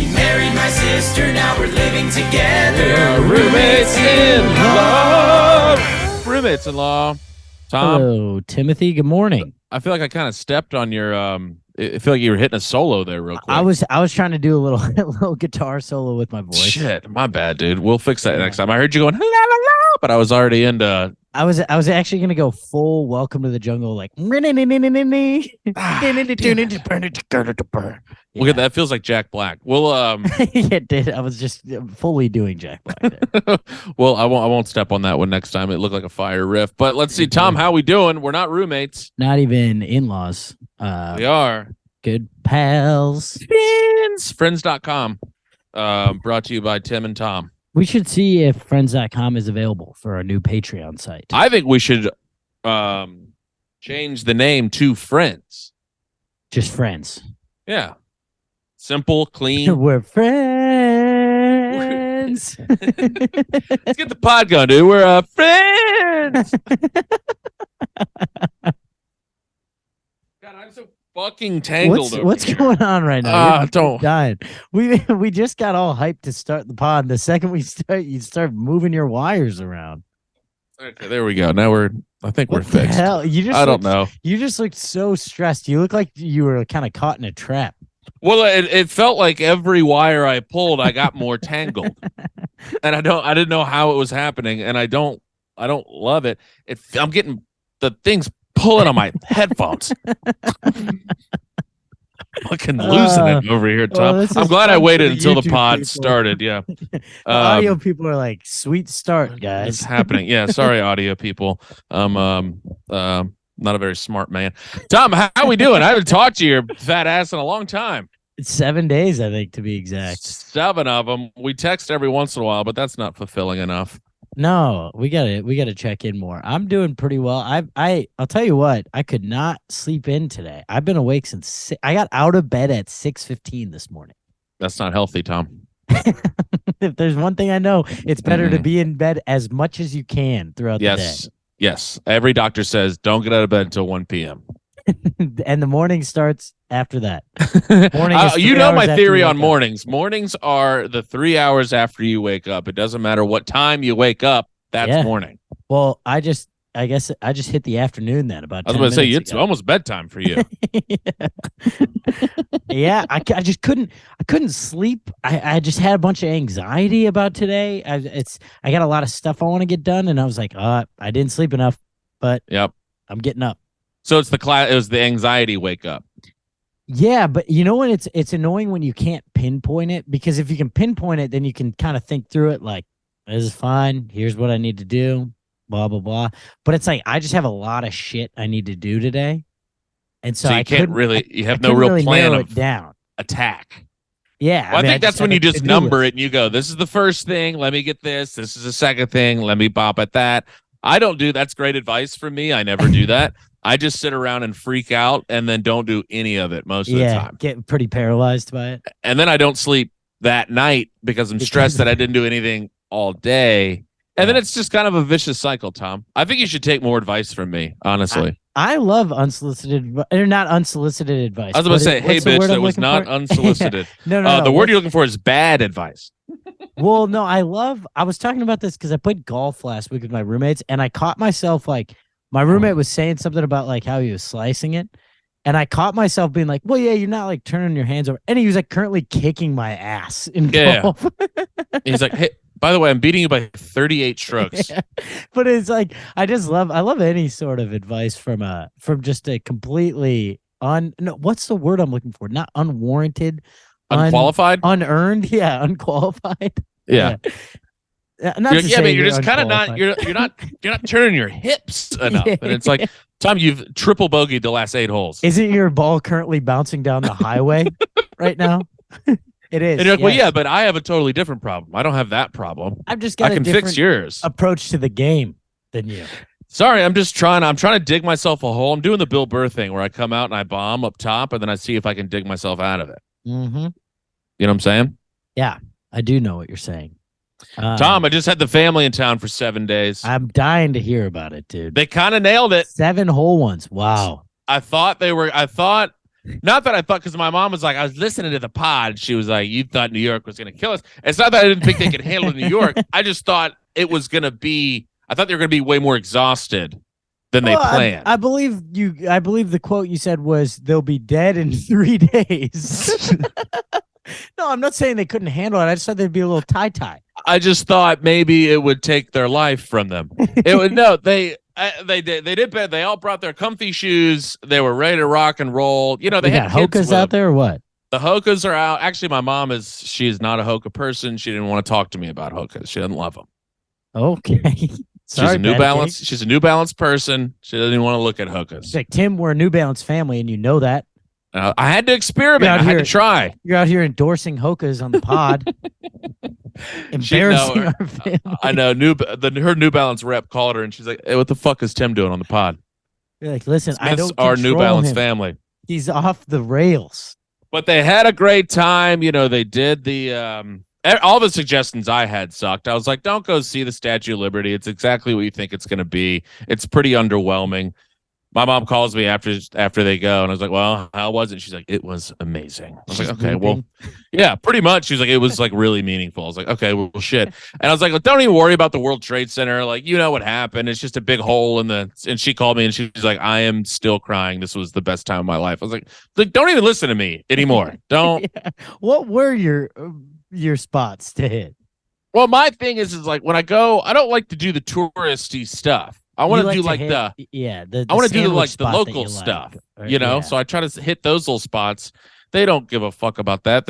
He married my sister, now we're living together. We're roommates in law. Roommates in law. Tom. Hello, Timothy. Good morning. I feel like I kind of stepped on your. I feel like you were hitting a solo there real quick. I was trying to do a little guitar solo with my voice. Shit, my bad, dude. We'll fix that next time. I heard you going la la la, but I was already into. I was actually gonna go full Welcome to the Jungle, like. Look at that. That feels like Jack Black. Well, It did. I was just fully doing Jack Black there. Well, I won't step on that one next time. It looked like a fire riff. But let's see, Tom, how we doing? We're not roommates. Not even in-laws. We are Good pals. Friends.com. Brought to you by Tim and Tom. We should see if friends.com is available for our new Patreon site. I think we should change the name to Friends. Just friends. Yeah. Simple, clean. We're friends. Let's get the pod going, dude. We're friends. God, I'm so fucking tangled. What's going on right now? Don't. Dying. We just got all hyped to start the pod. The second we start, you start moving your wires around. Okay, there we go. Now I think we're What the fixed. hell? I don't know. You just looked so stressed. You look like you were kind of caught in a trap. Well, it felt like every wire I pulled, I got more tangled, and I didn't know how it was happening, and I don't love it. I'm getting the things pulling on my headphones. Fucking losing it over here, Tom. Well, I'm glad I waited until the YouTube pod people. started. Yeah, Audio people are like, sweet start, guys. it's happening. Yeah, sorry, audio people. Not a very smart man. Tom, how we doing? I haven't talked to your fat ass in a long time. It's 7 days, I think, to be exact. 7 of them. We text every once in a while, but that's not fulfilling enough. No, we gotta check in more. I'm doing pretty well. I'll tell you what, I could not sleep in today. I've been awake since I got out of bed at 6:15 this morning. That's not healthy, Tom. If there's one thing I know, it's better to be in bed as much as you can throughout the day. Yes. Every doctor says don't get out of bed until 1 p.m. And the morning starts after that. Morning is you 3 know hours my after theory you on wake up. mornings. Mornings are the 3 hours after you wake up. It doesn't matter what time you wake up. That's Yeah. morning. Well, I guess I just hit the afternoon then. About I was 10 going to say minutes it's ago. almost bedtime for you. Yeah, I just couldn't sleep. I just had a bunch of anxiety about today. I got a lot of stuff I want to get done, and I was like, I didn't sleep enough, but Yep. I'm getting up. So it's it was the anxiety wake up. Yeah, but you know what? It's annoying when you can't pinpoint it, because if you can pinpoint it, then you can kind of think through it. Like, this is fine. Here's what I need to do. Blah blah blah. But it's like I just have a lot of shit I need to do today, and so So you I can't couldn't really. You have I no couldn't real really plan narrow of it down. attack. Yeah, Well, I mean, think that's have when you a just to-do number list. it and you go, this is the first thing. Let me get this. This is the second thing. Let me bop at that. I don't do that's great advice from me. I never do that. I just sit around and freak out and then don't do any of it most of the time. Get pretty paralyzed by it. And then I don't sleep that night because I'm stressed that I didn't do anything all day. And then it's just kind of a vicious cycle, Tom. I think you should take more advice from me, honestly. I love unsolicited, or not unsolicited advice. I was about to say, hey, what's the bitch, word that I'm was looking not for? unsolicited. No. The word you're looking for is bad advice. Well, no, I was talking about this because I played golf last week with my roommates, and I caught myself like, my roommate was saying something about like how he was slicing it. And I caught myself being like, well, yeah, you're not like turning your hands over. And he was like currently kicking my ass in golf. He's like, hey, by the way, I'm beating you by 38 strokes. Yeah. But it's like, I love any sort of advice from just a completely what's the word I'm looking for? Not unwarranted. Unqualified? Unearned. Yeah. Unqualified. Yeah. Not to say but you're just kind of not unqualified. you're not turning your hips enough. Yeah. And it's like, Tom, you've triple bogeyed the last 8 holes. Isn't your ball currently bouncing down the highway right now? It is. And you're like, well, yes. yeah, but I have a totally different problem. I don't have that problem. I've just got I can fix yours. approach to the game than you. Sorry, I'm trying to dig myself a hole. I'm doing the Bill Burr thing where I come out and I bomb up top and then I see if I can dig myself out of it. Mm-hmm. You know what I'm saying? Yeah, I do know what you're saying. Tom, I just had the family in town for 7 days. I'm dying to hear about it, dude. They kind of nailed it. 7 whole ones. Wow. I thought Not that I thought, because my mom was like, I was listening to the pod. She was like, you thought New York was going to kill us. It's not that I didn't think they could handle New York. I just thought it was going to be, I thought they were going to be way more exhausted than they planned. I believe you. I believe the quote you said was, "They'll be dead in 3 days." No, I'm not saying they couldn't handle it. I just thought they'd be a little tie. I just thought maybe it would take their life from them. It would no. They did. They did bad. They all brought their comfy shoes. They were ready to rock and roll. You know, they had Hokas out there or what? The Hokas are out. Actually, my mom she's not a Hoka person. She didn't want to talk to me about Hokas. She doesn't love them. Okay. Sorry, she's a New Balance. She's a New Balance person. She doesn't even want to look at Hokas. It's like, Tim, we're a New Balance family, and you know that. I had to experiment. I had to try. You're out here endorsing Hokas on the pod. Embarrassing our family. I know. Her New Balance rep called her, and she's like, "Hey, what the fuck is Tim doing on the pod?" You're like, "Listen, I don't our New Balance him. family. He's off the rails." But they had a great time. You know, they did the all the suggestions I had sucked. I was like, don't go see the Statue of Liberty. It's exactly what you think it's going to be. It's pretty underwhelming. My mom calls me after they go, and I was like, well, how was it? She's like, it was amazing. I was like, okay, well, yeah, pretty much. She's like, it was like really meaningful. I was like, okay, well, shit. And I was like, don't even worry about the World Trade Center. Like, you know what happened. It's just a big hole in the, and she called me and she was like, I am still crying. This was the best time of my life. I was like, don't even listen to me anymore. Don't. Yeah. What were your spots to hit? Well, my thing is like when I go, I don't like to do the touristy stuff. I want to do like I want to do like the local stuff, you know. Yeah. So I try to hit those little spots. They don't give a fuck about that.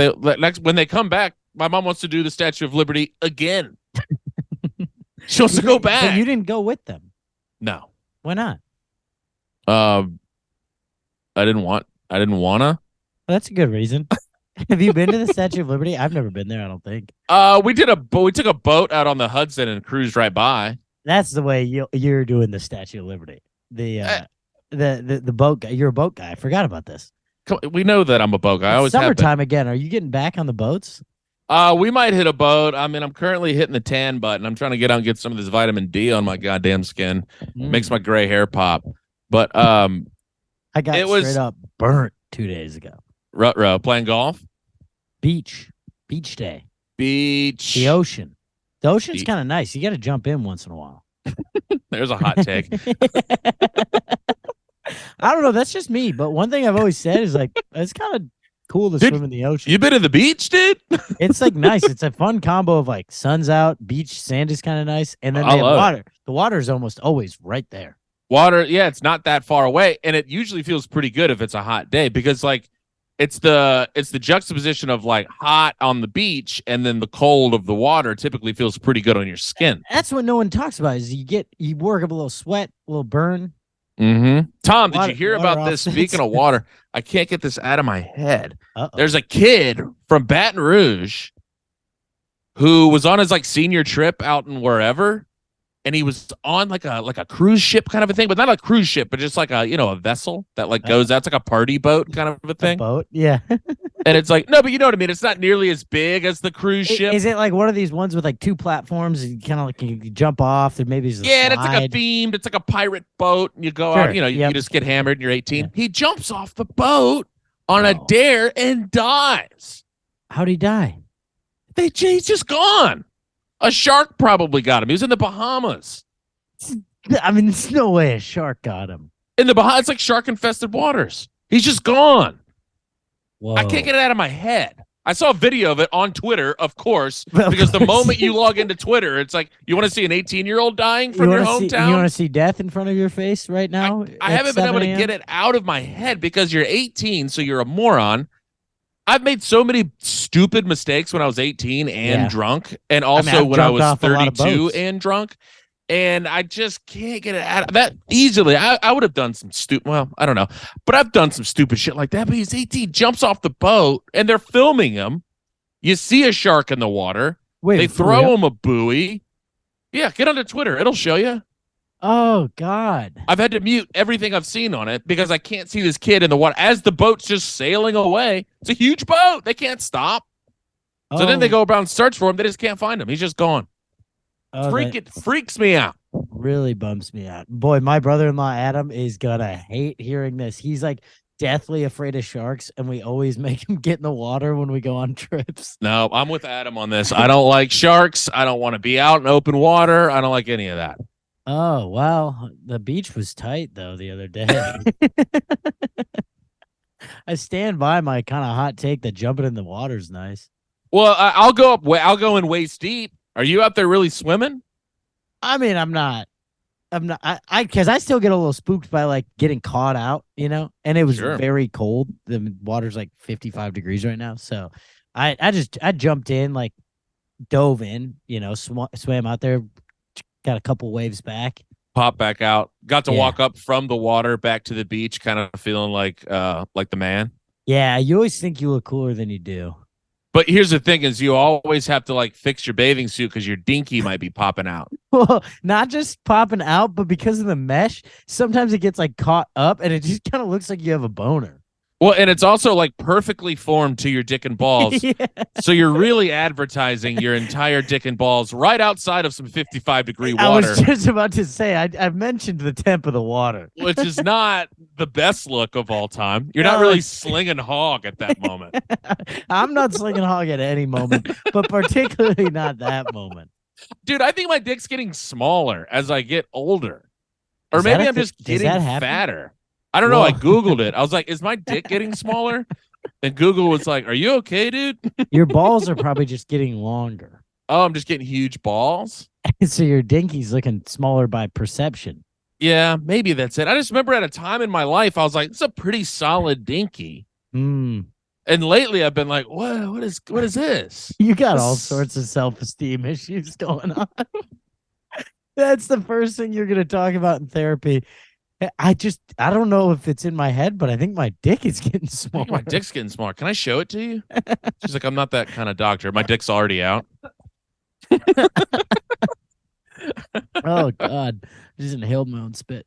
When they come back, my mom wants to do the Statue of Liberty again. She wants to go back. But you didn't go with them. No. Why not? I didn't wanna. Well, that's a good reason. Have you been to the Statue of Liberty? I've never been there, I don't think. We took a boat out on the Hudson and cruised right by. That's the way you're doing the Statue of Liberty. The boat guy. You're a boat guy. I forgot about this. We know that I'm a boat guy. I always summertime again. Are you getting back on the boats? We might hit a boat. I mean, I'm currently hitting the tan button. I'm trying to get out and get some of this vitamin D on my goddamn skin. Makes my gray hair pop. But I got straight up burnt 2 days ago. Rut-row, playing golf? Beach day. Beach. The ocean. The ocean's kind of nice. You got to jump in once in a while. There's a hot take. I don't know. That's just me. But one thing I've always said is like, it's kind of cool to swim in the ocean. You been to the beach, dude? It's like nice. It's a fun combo of like sun's out, beach, sand is kind of nice. And then they have water. The water is almost always right there. Water, yeah, it's not that far away. And it usually feels pretty good if it's a hot day because like, it's the juxtaposition of like hot on the beach and then the cold of the water typically feels pretty good on your skin. That's what no one talks about is you work up a little sweat, a little burn. Mm-hmm. Tom, did you hear about this? Speaking of water, I can't get this out of my head. There's a kid from Baton Rouge who was on his like senior trip out in wherever. And he was on like a cruise ship kind of a thing, but not a cruise ship, but just like a vessel that like goes out. It's like a party boat kind of a thing. A boat, yeah. And it's like, no, but you know what I mean? It's not nearly as big as the cruise ship. Is it like one of these ones with like two platforms and kind of like you jump off? There maybe and it's like a themed, it's like a pirate boat. And you go out, you just get hammered and you're 18. Yeah. He jumps off the boat on a dare and dies. How'd he die? He's just gone. A shark probably got him. He was in the Bahamas. I mean, there's no way a shark got him. In the Bahamas, it's like shark-infested waters. He's just gone. Whoa. I can't get it out of my head. I saw a video of it on Twitter, of course, because the moment you log into Twitter, it's like, you want to see an 18-year-old dying from your hometown? You want to see death in front of your face right now? I haven't been able to get it out of my head because you're 18, so you're a moron. I've made so many stupid mistakes when I was 18 and drunk, and also when I was 32 and drunk, and I just can't get it out of that easily. I would have done some stupid, well, I don't know, but I've done some stupid shit like that, but he's 18, jumps off the boat, and they're filming him. You see a shark in the water. They throw him a buoy. Yeah, get onto Twitter. It'll show you. Oh, God. I've had to mute everything I've seen on it because I can't see this kid in the water as the boat's just sailing away. It's a huge boat. They can't stop. So then they go around and search for him. They just can't find him. He's just gone. It freaks me out. Really bums me out. Boy, my brother-in-law, Adam, is going to hate hearing this. He's like, deathly afraid of sharks, and we always make him get in the water when we go on trips. No, I'm with Adam on this. I don't like sharks. I don't want to be out in open water. I don't like any of that. Oh, well, the beach was tight, though, the other day. I stand by my kind of hot take that jumping in the water is nice. Well, I'll go up. I'll go in waist deep. Are you out there really swimming? I mean, I'm not. Because I still get a little spooked by like getting caught out, and it was Sure. very cold. The water's like 55 degrees right now. So I jumped in, like dove in, swam out there, got a couple waves back. Pop back out. Got to Yeah. walk up from the water back to the beach, kind of feeling like the man. Yeah, you always think you look cooler than you do. But here's the thing: is you always have to like fix your bathing suit because your dinky might be popping out. Well, not just popping out, but because of the mesh, sometimes it gets like caught up and it just kind of looks like you have a boner. Well, and it's also like perfectly formed to your dick and balls. Yeah. So you're really advertising your entire dick and balls right outside of some 55-degree I water, was just about to say, I've mentioned the temp of the water. which is not the best look of all time. You're not No, really it's- slinging hog at that moment. I'm not slinging hog at any moment, but particularly not that moment. Dude, I think my dick's getting smaller as I get older. Or Is that maybe a I'm just does getting that happen? fatter. I don't know. I Whoa. Googled it. I was like, is my dick getting smaller? And Google was like, are you okay, dude? Your balls are probably just getting longer. Oh, I'm just getting huge balls. So your dinky's looking smaller by perception. Yeah, maybe that's it. I just remember at a time in my life, I was like, it's a pretty solid dinky. Hmm. And lately I've been like, what is this? You got all This- sorts of self-esteem issues going on. That's the first thing you're going to talk about in therapy. I don't know if it's in my head, but I think my dick is getting I smaller. think my dick's getting smaller. Can I show it to you? She's like, I'm not that kind of doctor. My dick's already out. Oh God, I just inhaled my own spit.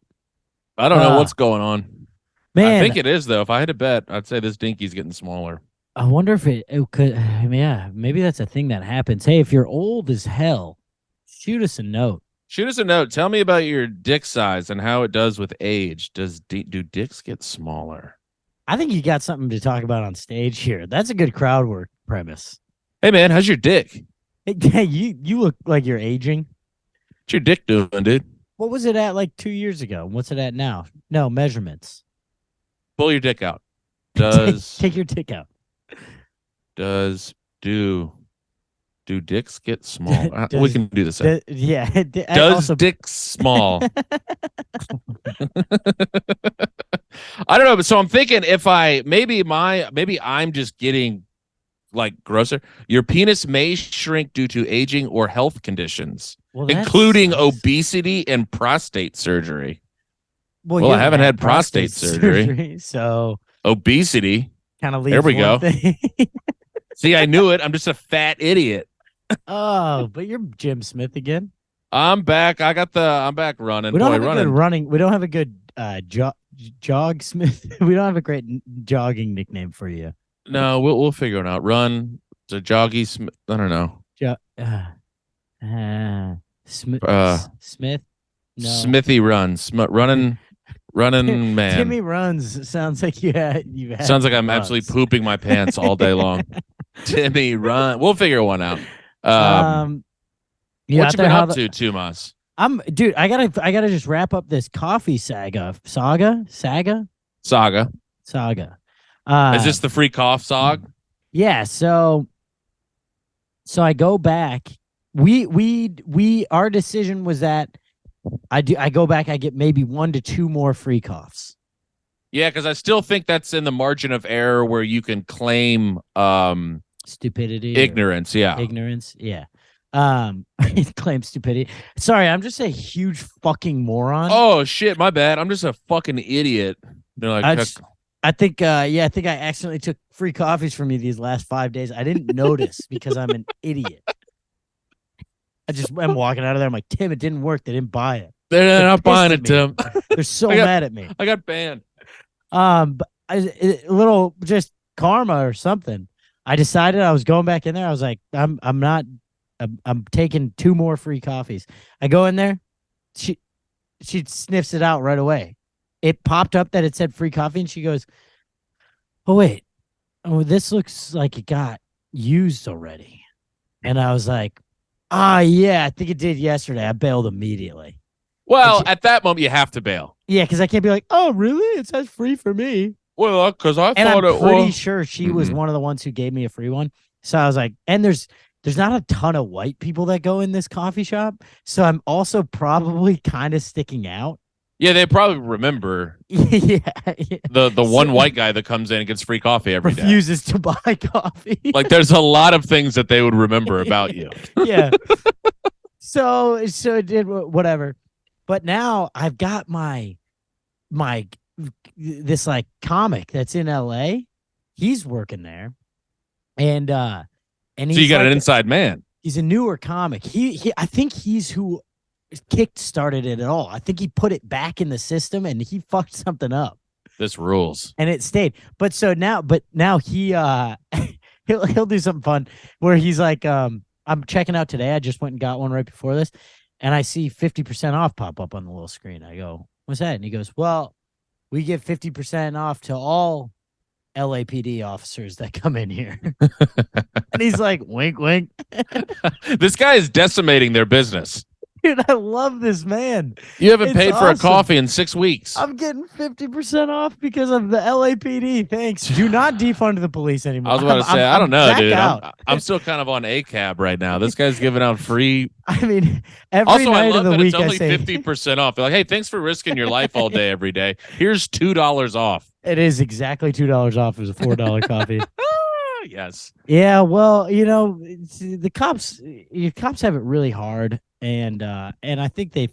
I don't know Ah. what's going on. Man, I think it is though. If I had to bet, I'd say this dinky's getting smaller. I wonder if it could. Yeah, maybe that's a thing that happens. Hey, if you're old as hell, shoot us a note. Shoot us a note. Tell me about your dick size and how it does with age. Do dicks get smaller? I think you got something to talk about on stage here. That's a good crowd work premise. Hey man, how's your dick? Hey, you look like you're aging. What's your dick doing, dude? What was it at like 2 years ago? What's it at now? No measurements. Pull your dick out. Does Take your dick out. do dicks get small? We Does- can do this. Yeah. Does dicks small? I don't know, but so I'm thinking if maybe I'm just getting like grosser. Your penis may shrink due to aging or health conditions, Well, that including sucks. obesity and prostate surgery. Well, Well, you I haven't had prostate surgery. so Obesity. kind of leaves. There we one go. thing. See, I knew it. I'm just a fat idiot. Oh, but you're Jim Smith again. I'm back. I'm back running. We don't Boy, have a running. good running. We don't have a good jog Smith. We don't have a great jogging nickname for you. No, we'll figure it out. Run. The joggy. I don't know. Smith. Smith. No. Smithy runs. Running man. Timmy runs. Sounds like you had. Sounds like I'm absolutely pooping my pants all day long. Timmy run. We'll figure one out. You what out you there been how up the- to, Tumas? Dude. I gotta just wrap up this coffee saga. Saga. Saga. Is this the free cough sog? Yeah. So I go back. Our decision was that I go back. I get maybe 1 to 2 more free coughs. Yeah, because I still think that's in the margin of error where you can claim Stupidity. or ignorance. Yeah. Ignorance. Yeah. Claim stupidity. Sorry, I'm just a huge fucking moron. Oh shit, my bad. I'm just a fucking idiot. They're like, I think I accidentally took free coffees from you these last 5 days. I didn't notice because I'm an idiot. I'm walking out of there. I'm like, Tim, it didn't work. They didn't buy it. they're not buying it, pissed at Tim. They're so I got- mad at me. I got banned. But a little just karma or something. I decided I was going back in there. I was like, I'm taking 2 more free coffees. I go in there. She sniffs it out right away. It popped up that it said free coffee, and she goes, oh wait, oh this looks like it got used already. And I was like, yeah, I think it did yesterday. I bailed immediately. Well, at that moment, you have to bail. Yeah, because I can't be like, oh, really? It says free for me. Well, because I And thought I'm it pretty was. sure she was one of the ones who gave me a free one. So I was like, and there's not a ton of white people that go in this coffee shop. So I'm also probably kind of sticking out. Yeah, they probably remember yeah. the one white guy that comes in and gets free coffee every day. Refuses to buy coffee. Like there's a lot of things that they would remember about you. yeah. So it did whatever. But now I've got my this like comic that's in LA. He's working there. And so you got like, an inside man. He's a newer comic. He I think he's who kick started it at all. I think he put it back in the system and he fucked something up. This rules. And it stayed. But now he he'll do something fun where he's like, I'm checking out today. I just went and got one right before this, and I see 50% off pop up on the little screen. I go, what's that? And he goes, well, we give 50% off to all LAPD officers that come in here. And he's like, wink, wink. This guy is decimating their business. Dude, I love this man. You haven't It's paid for a awesome. coffee in 6 weeks. I'm getting 50% off because of the LAPD. Thanks. Do not defund the police anymore. I was about to say, I don't know, back dude. out. I'm still kind of on ACAB right now. This guy's giving out free. I mean, every Also, I night love of the that week it's only I say 50% off. They're like, hey, thanks for risking your life all day, every day. Here's $2 off. it is exactly $2 off. It was a $4 coffee. Yes. Yeah, well, the cops have it really hard, and I think they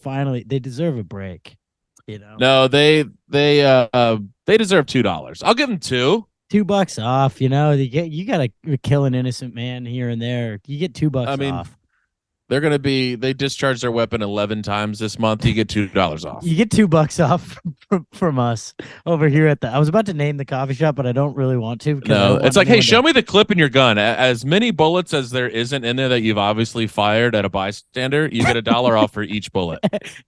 deserve a break. No, they deserve $2. I'll give them $2. $2 off. You gotta kill an innocent man here and there. You get $2 off. They discharged their weapon 11 times this month. You get $2 off. You get $2 off from us over here at I was about to name the coffee shop, but I don't really want to. No, it's like, hey, show me the clip in your gun. As many bullets as there isn't in there that you've obviously fired at a bystander, you get $1 off for each bullet.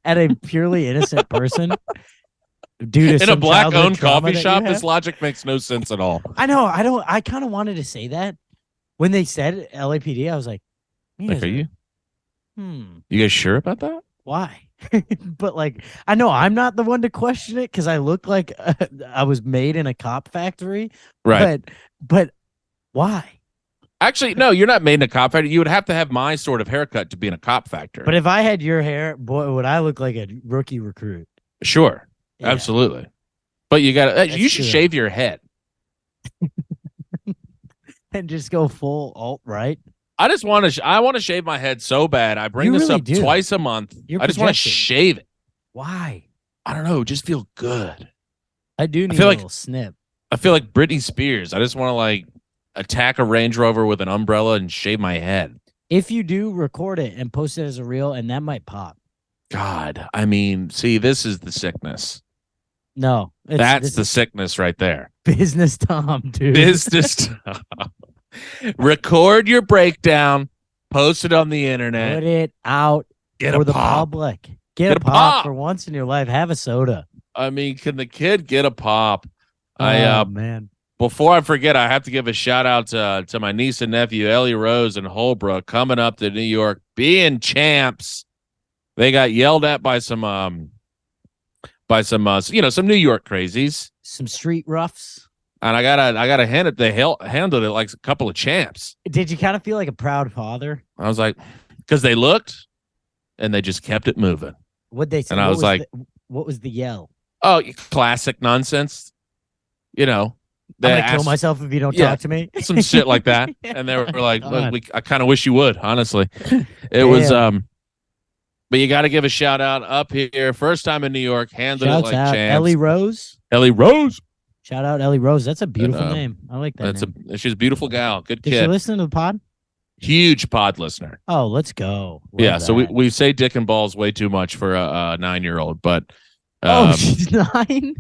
At a purely innocent person. Due to in a black-owned coffee shop, this logic makes no sense at all. I know. I kind of wanted to say that when they said LAPD. I was like, are you? You guys sure about that? Why? But I know I'm not the one to question it because I look like I was made in a cop factory. Right. But why? Actually, no, you're not made in a cop factory. You would have to have my sort of haircut to be in a cop factory. But if I had your hair, boy, would I look like a rookie recruit? Sure. Yeah. Absolutely. But you should shave your head. And just go full alt-right. I just want to. I want to shave my head so bad. I bring this up twice a month. I just want to shave it. Why? I don't know. Just feel good. I do need a little snip. I feel like Britney Spears. I just want to attack a Range Rover with an umbrella and shave my head. If you do, record it and post it as a reel, and that might pop. God, I mean, see, this is the sickness. No, that's the sickness right there. Business Tom, dude. Business Tom. Record your breakdown, post it on the internet, put it out for the public. Get a pop for once in your life. Have a soda. I mean, can the kid get a pop? Oh, man. Before I forget, I have to give a shout out to my niece and nephew, Ellie Rose and Holbrook, coming up to New York, being champs. They got yelled at by some some New York crazies, some street roughs. And I gotta hand it. They handled it like a couple of champs. Did you kind of feel like a proud father? I was like, because they looked, and they just kept it moving. What'd they say? And I was like, what was the yell? Oh, classic nonsense. I'm gonna kill myself if you don't talk to me. Some shit like that. And they were like, look, I kind of wish you would. Honestly, it was But you got to give a shout out up here. First time in New York, handled it like champs. Ellie Rose. Ellie Rose. Shout out Ellie Rose. That's a beautiful name. I like that. She's a beautiful gal. Good kid. Did she listen to the pod? Huge pod listener. Oh, let's go. Love that. So we say dick and balls way too much for a 9-year-old, but she's 9.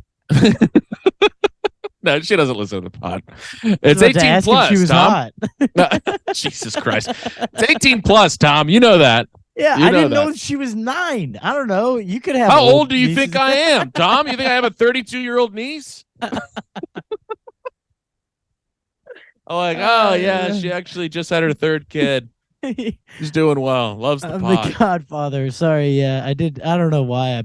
No, she doesn't listen to the pod. It's 18 plus. She was Tom. Hot. Jesus Christ. It's 18 plus, Tom. You know that. Yeah, I didn't know she was 9. I don't know. You could have. How old do you think I am, Tom? You think I have a 32-year-old niece? I'm like, oh yeah, she actually just had her third kid. She's doing well. Loves the I'm pod. the Godfather. Sorry, yeah, I did. I don't know why.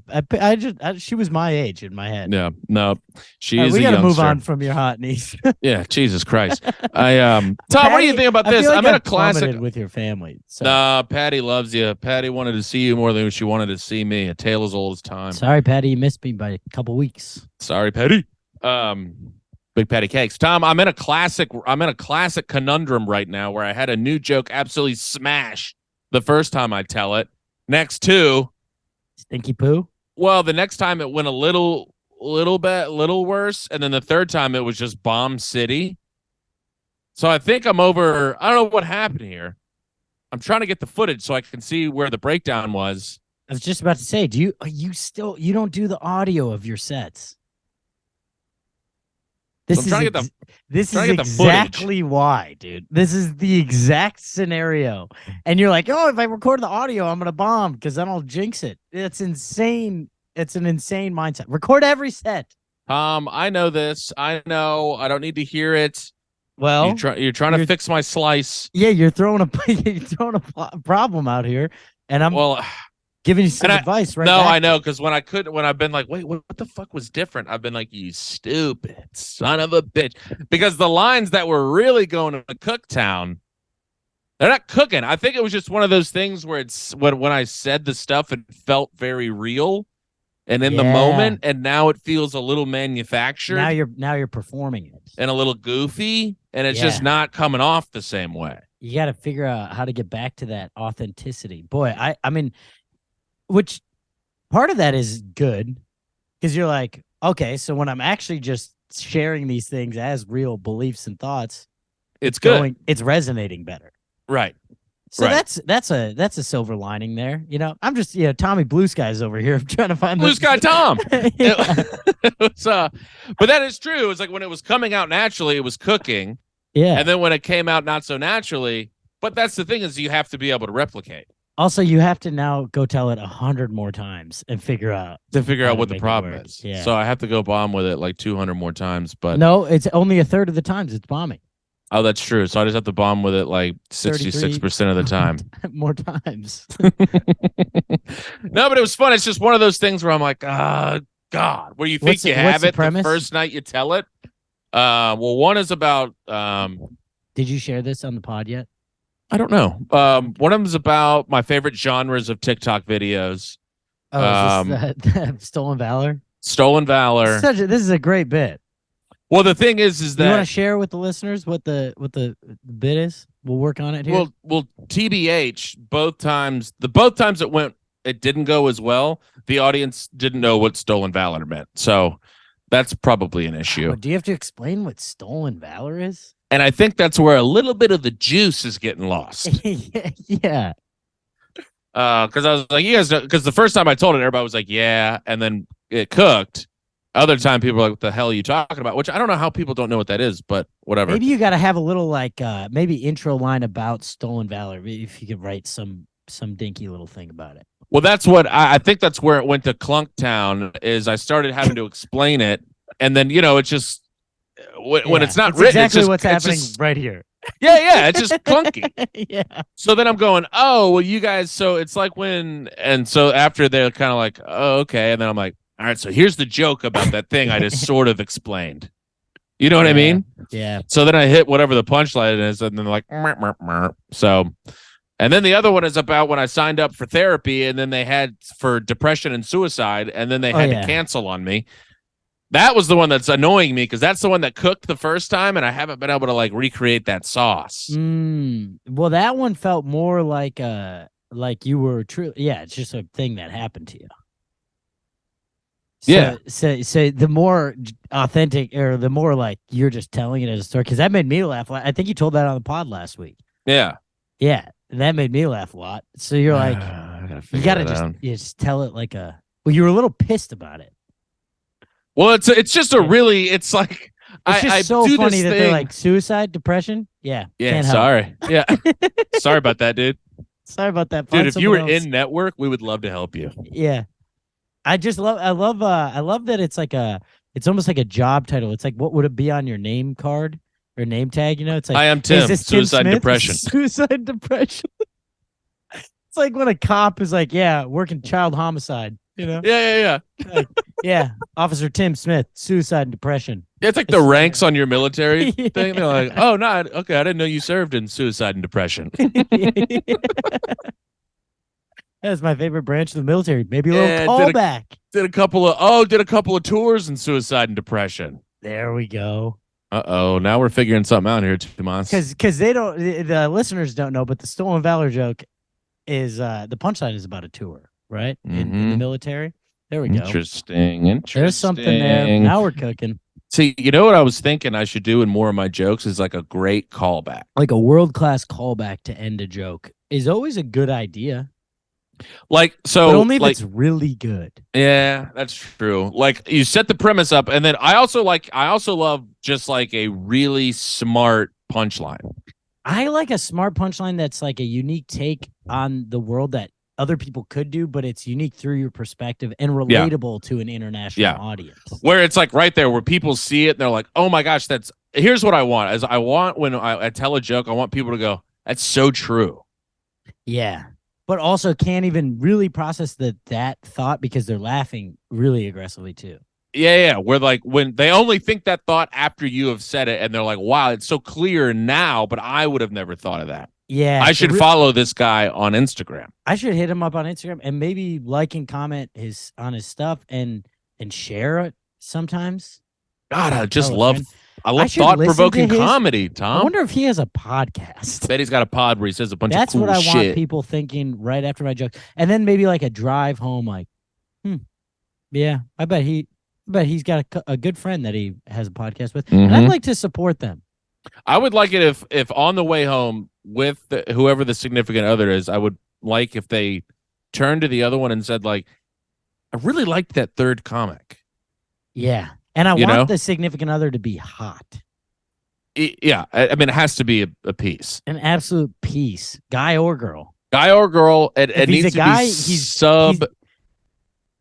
She was my age in my head. Yeah, no, she All right, is we a got to move youngster. on from your hot niece. Yeah, Jesus Christ. Tom, what do you think about I this? feel like I'm in a I've classic. plummeted with your family. So. Nah, Patty loves you. Patty wanted to see you more than she wanted to see me. A tale as old as time. Sorry, Patty, you missed me by a couple weeks. Sorry, Patty. Big Patty Cakes. Tom, I'm in a classic conundrum right now where I had a new joke absolutely smash the first time I tell it. Next two, Stinky poo. well, the next time it went a little worse, and then the third time it was just bomb city. So I think I'm over. I don't know what happened here. I'm trying to get the footage so I can see where the breakdown was. I was just about to say, you don't do the audio of your sets? This So is exactly why, dude. This is the exact scenario. And you're like, oh, if I record the audio, I'm gonna bomb because then I'll jinx it. It's insane. It's an insane mindset. Record every set. I know this. I know. I don't need to hear it. Well, you're trying to fix my slice. Yeah, you're throwing a problem out here, and I'm giving you some advice, right? No, I know, because when I've been like, wait, what the fuck was different? I've been like, you stupid son of a bitch. Because the lines that were really going to Cooktown, they're not cooking. I think it was just one of those things where it's when I said the stuff, it felt very real and in the moment, and now it feels a little manufactured. Now you're performing it. And a little goofy, and it's just not coming off the same way. You got to figure out how to get back to that authenticity. Boy, I mean, which part of that is good because you're like, okay, so when I'm actually just sharing these things as real beliefs and thoughts, it's good. It's resonating better. Right. So that's a silver lining there. You know, I'm just Tommy Blue Skies over here. I'm trying to find Blue Sky Tom. But that is true. It's like when it was coming out naturally, it was cooking. Yeah. And then when it came out not so naturally, but that's the thing is you have to be able to replicate. Also, you have to now go tell it 100 more times and figure out what the problem is. Yeah. So I have to go bomb with it like 200 more times. But no, it's only a third of the times it's bombing. Oh, that's true. So I just have to bomb with it like 66% of the time. More times. No, but it was fun. It's just one of those things where I'm like, God, where you think you have it the first night you tell it. Well, one is about. Did you share this on the pod yet? I don't know. One of them is about my favorite genres of TikTok videos. Oh, is this Stolen Valor? Stolen Valor. This is a great bit. Well, the thing is that you want to share with the listeners what the bit is. We'll work on it here. Well, TBH. Both times it didn't go as well. The audience didn't know what Stolen Valor meant, so that's probably an issue. Do you have to explain what Stolen Valor is? And I think that's where a little bit of the juice is getting lost. Yeah. Because I was like, you guys know, because the first time I told it, everybody was like, yeah, and then it cooked. Other time, people are like, what the hell are you talking about? Which I don't know how people don't know what that is, but whatever. Maybe you got to have a little maybe intro line about Stolen Valor. If you could write some dinky little thing about it. Well, that's what I think that's where it went to Clunktown is I started having to explain it. And then, it's just when it's not written, exactly it's just what's happening right here. Yeah. It's just clunky. Yeah. So then I'm going, oh, well, you guys. So it's like and so after they're kind of like, oh, okay. And then I'm like, all right, so here's the joke about that thing I just sort of explained. You know what I mean? Yeah. So then I hit whatever the punchline is, and then like, so, and then the other one is about when I signed up for therapy, and then they had for depression and suicide, and then they had to cancel on me. That was the one that's annoying me because that's the one that cooked the first time, and I haven't been able to like recreate that sauce. Well, that one felt more like you were true. Yeah, it's just a thing that happened to you. So the more authentic or the more like you're just telling it as a story, because that made me laugh. I think you told that on the pod last week. Yeah. Yeah. That made me laugh a lot. So you're like, you got to just tell it like you were a little pissed about it. Well, it's just it's like, it's just so funny that they're like suicide, depression. Yeah. Yeah. Sorry. Yeah. Sorry about that, dude. Sorry about that. Dude, if you were in network, we would love to help you. Yeah. I love that it's almost like a job title. It's like, what would it be on your name card? or name tag. You know, it's like, I am is Tim. this Tim Suicide and Smith? depression. Suicide and depression. It's like when a cop is like, yeah, working child homicide. You know, Yeah. like, yeah, Officer Tim Smith, suicide and depression. It's like the ranks on your military Yeah. thing. They're like, oh, no, okay, I didn't know you served in suicide and depression. That's my favorite branch of the military. Maybe a little Yeah, callback. Did a couple of tours in suicide and depression. There we go. Now we're figuring something out here, Tomas. Because they don't, the listeners don't know, but the stolen valor joke is the punchline is about a tour, right? In the military. There we go. Interesting. There's something there. Now we're cooking. See, you know what I was thinking I should do in more of my jokes is like a great callback. Like a world-class callback to end a joke is always a good idea. Like, so, but only if like, it's really good. Yeah, that's true. Like, you set the premise up, and then I also love just like a really smart punchline. I like a smart punchline that's like a unique take on the world that other people could do, but it's unique through your perspective and relatable to an international audience. Where it's like right there where people see it and they're like, oh my gosh, here's what I want. As I want when I tell a joke, I want people to go, that's so true. Yeah. But also can't even really process that thought because they're laughing really aggressively too. Yeah. Where like when they only think that thought after you have said it and they're like, wow, it's so clear now, but I would have never thought of that. Yeah. I should follow this guy on Instagram. I should hit him up on Instagram and maybe like and comment on his stuff and share it sometimes. God, I love thought-provoking comedy, Tom. I wonder if he has a podcast. Bet he's got a pod where he says a bunch of cool shit. That's what I want people thinking right after my joke. And then maybe like a drive home, like, yeah, I bet he's got a good friend that he has a podcast with. And I'd like to support them. I would like it if on the way home with whoever the significant other is, I would like if they turned to the other one and said, like, I really liked that third comic. Yeah. And I want the significant other to be hot. Yeah. I mean, it has to be a piece. An absolute piece. Guy or girl. It needs to be sub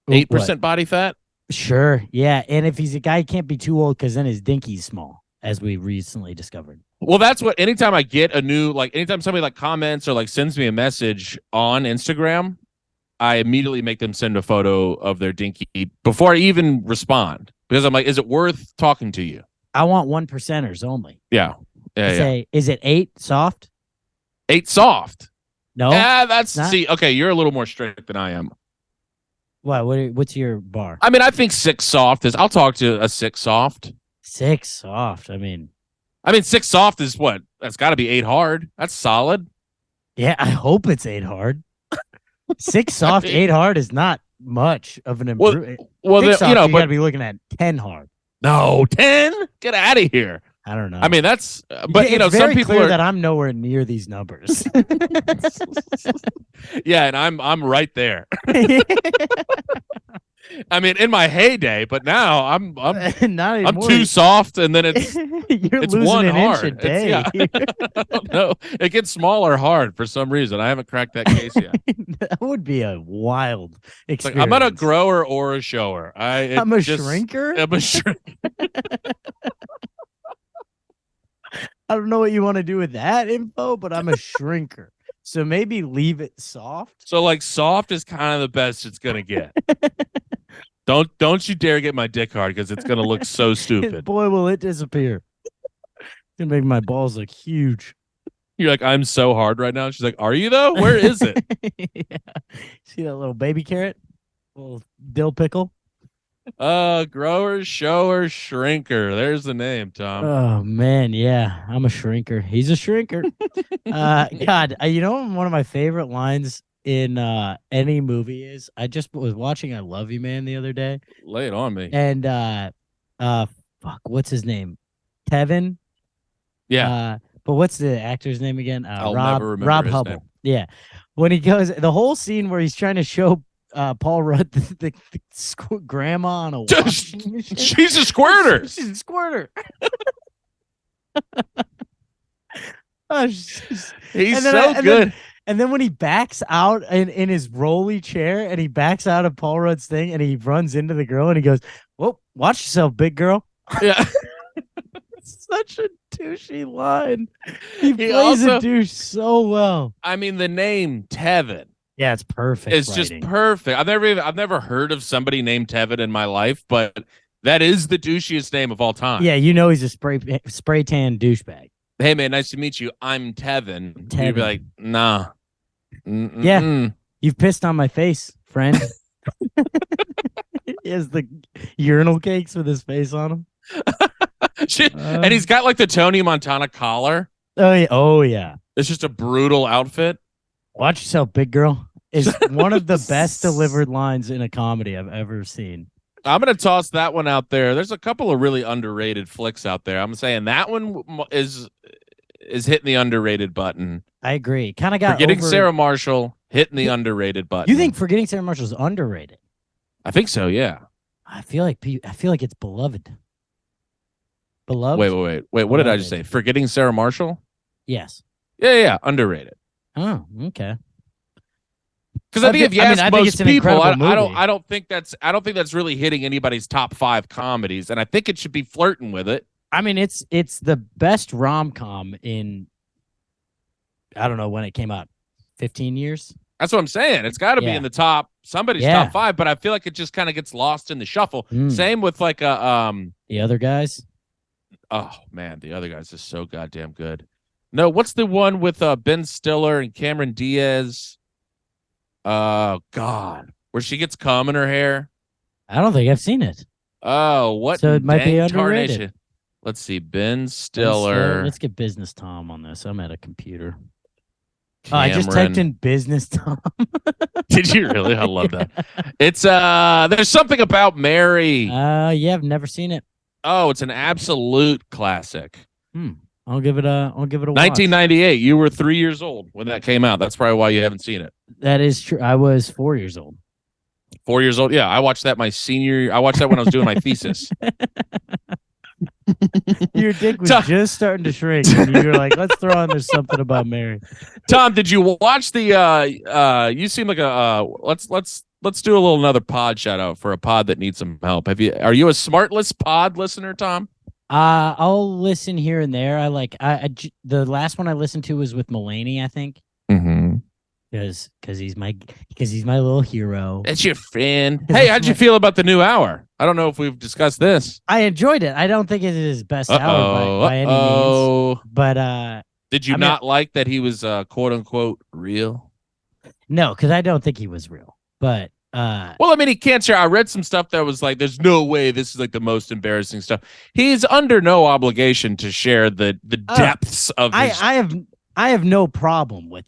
8% body fat. Sure. Yeah. And if he's a guy, he can't be too old because then his dinky's small, as we recently discovered. Well, that's what anytime I get anytime somebody like comments or like sends me a message on Instagram, I immediately make them send a photo of their dinky before I even respond. Because I'm like, is it worth talking to you? I want 1%ers only. Yeah. Say, is it 8 soft? 8 soft? No. Yeah, okay, you're a little more strict than I am. What's your bar? I mean, I think 6 soft is. I'll talk to a 6 soft. 6 soft. I mean, 6 soft is what? That's got to be 8 hard. That's solid. Yeah, I hope it's 8 hard. 6 soft, 8 hard is not much of an improvement. Well, you got to be looking at 10 hard. No, 10? Get out of here. I don't know. I mean, that's, but it's some people clear that I'm nowhere near these numbers. Yeah, and I'm right there. I mean, in my heyday, but now I'm too soft, and then it's it's losing one an hard. inch a day. I don't know. It gets smaller hard for some reason. I haven't cracked that case yet. That would be a wild experience. Like, I'm not a grower or a shower. I'm a shrinker. I'm a shrinker. I don't know what you want to do with that info, but I'm a shrinker. So maybe leave it soft. So like soft is kind of the best it's gonna get. Don't you dare get my dick hard because it's gonna look so stupid. Boy, will it disappear. It's gonna make my balls look huge. You're like, I'm so hard right now. She's like, are you though? Where is it? Yeah. See that little baby carrot? Little dill pickle? Grower, shower, shrinker. There's the name, Tom. Oh man, yeah. I'm a shrinker. He's a shrinker. God, one of my favorite lines in any movie is I just was watching I Love You Man the other day. Lay it on me. And fuck, what's his name? Tevin? Yeah. But what's the actor's name again? I'll never remember Rob his Hubble. name. Yeah. When he goes, the whole scene where he's trying to show Paul Rudd the grandma on a washing machine. She's a squirter. She's a squirter. He's so good. And then when he backs out in his rolly chair and he backs out of Paul Rudd's thing and he runs into the girl and he goes, "Well, watch yourself, big girl." Yeah. Such a douchey line. He plays also- a douche so well. I mean, the name Tevin Yeah, it's perfect. is just perfect. I've never heard of somebody named Tevin in my life, but that is the douchiest name of all time. Yeah, you know he's a spray tan douchebag. Hey man, nice to meet you. I'm Tevin. You'd be like, nah. Mm-mm-mm. Yeah. You've pissed on my face, friend. He has the urinal cakes with his face on them. And he's got like the Tony Montana collar. Oh yeah. Oh yeah. It's just a brutal outfit. Watch yourself, big girl. Is one of the best delivered lines in a comedy I've ever seen. I'm gonna toss that one out there. There's a couple of really underrated flicks out there. I'm saying that one is hitting the underrated button. I agree. Kind of got Forgetting Sarah Marshall, hitting the underrated button. You think Forgetting Sarah Marshall is underrated? I think so. Yeah. I feel like it's beloved. Beloved. Wait. What did I just say? Forgetting Sarah Marshall? Yes. Yeah. Underrated. Oh, okay. Because I think if you ask most people, I don't think that's really hitting anybody's top 5 comedies, and I think it should be flirting with it. I mean, it's the best rom-com in, I don't know when it came out, 15 years. That's what I'm saying. It's got to be in the top somebody's top 5, but I feel like it just kind of gets lost in the shuffle. Same with like The Other Guys. Oh man, The Other Guys is so goddamn good. No, what's the one with Ben Stiller and Cameron Diaz? God, where she gets cum in her hair. I don't think I've seen it. Oh, what? So it might be underrated. Tarnation. Let's see, Ben Stiller. Let's get Business Tom on this. I'm at a computer. Cameron. I just typed in Business Tom. Did you really? I love that. It's there's something about Mary. Yeah, I've never seen it. Oh, it's an absolute classic. I'll give it a watch. 1998. You were 3 years old when that came out. That's probably why you haven't seen it. That is true. I was 4 years old. 4 years old. Yeah, I watched that my senior year. I watched that when I was doing my thesis. Your dick was just starting to shrink, and you were like, "Let's throw on There's Something About Mary." Tom, did you watch the? You seem like a. Let's do a little another pod shout out for a pod that needs some help. Are you a Smartless pod listener, Tom? I'll listen here and there. The last one I listened to was with Mulaney, I think. Mm-hmm. Because he's my little hero. That's your friend. Hey, how'd you feel about the new hour? I don't know if we've discussed this. I enjoyed it. I don't think it is his best hour by any means. But did you not like that he was quote unquote real? No, because I don't think he was real. But well, I mean, he can't share. I read some stuff that was like, "There's no way this is like the most embarrassing stuff." He's under no obligation to share the depths of. His... I have no problem with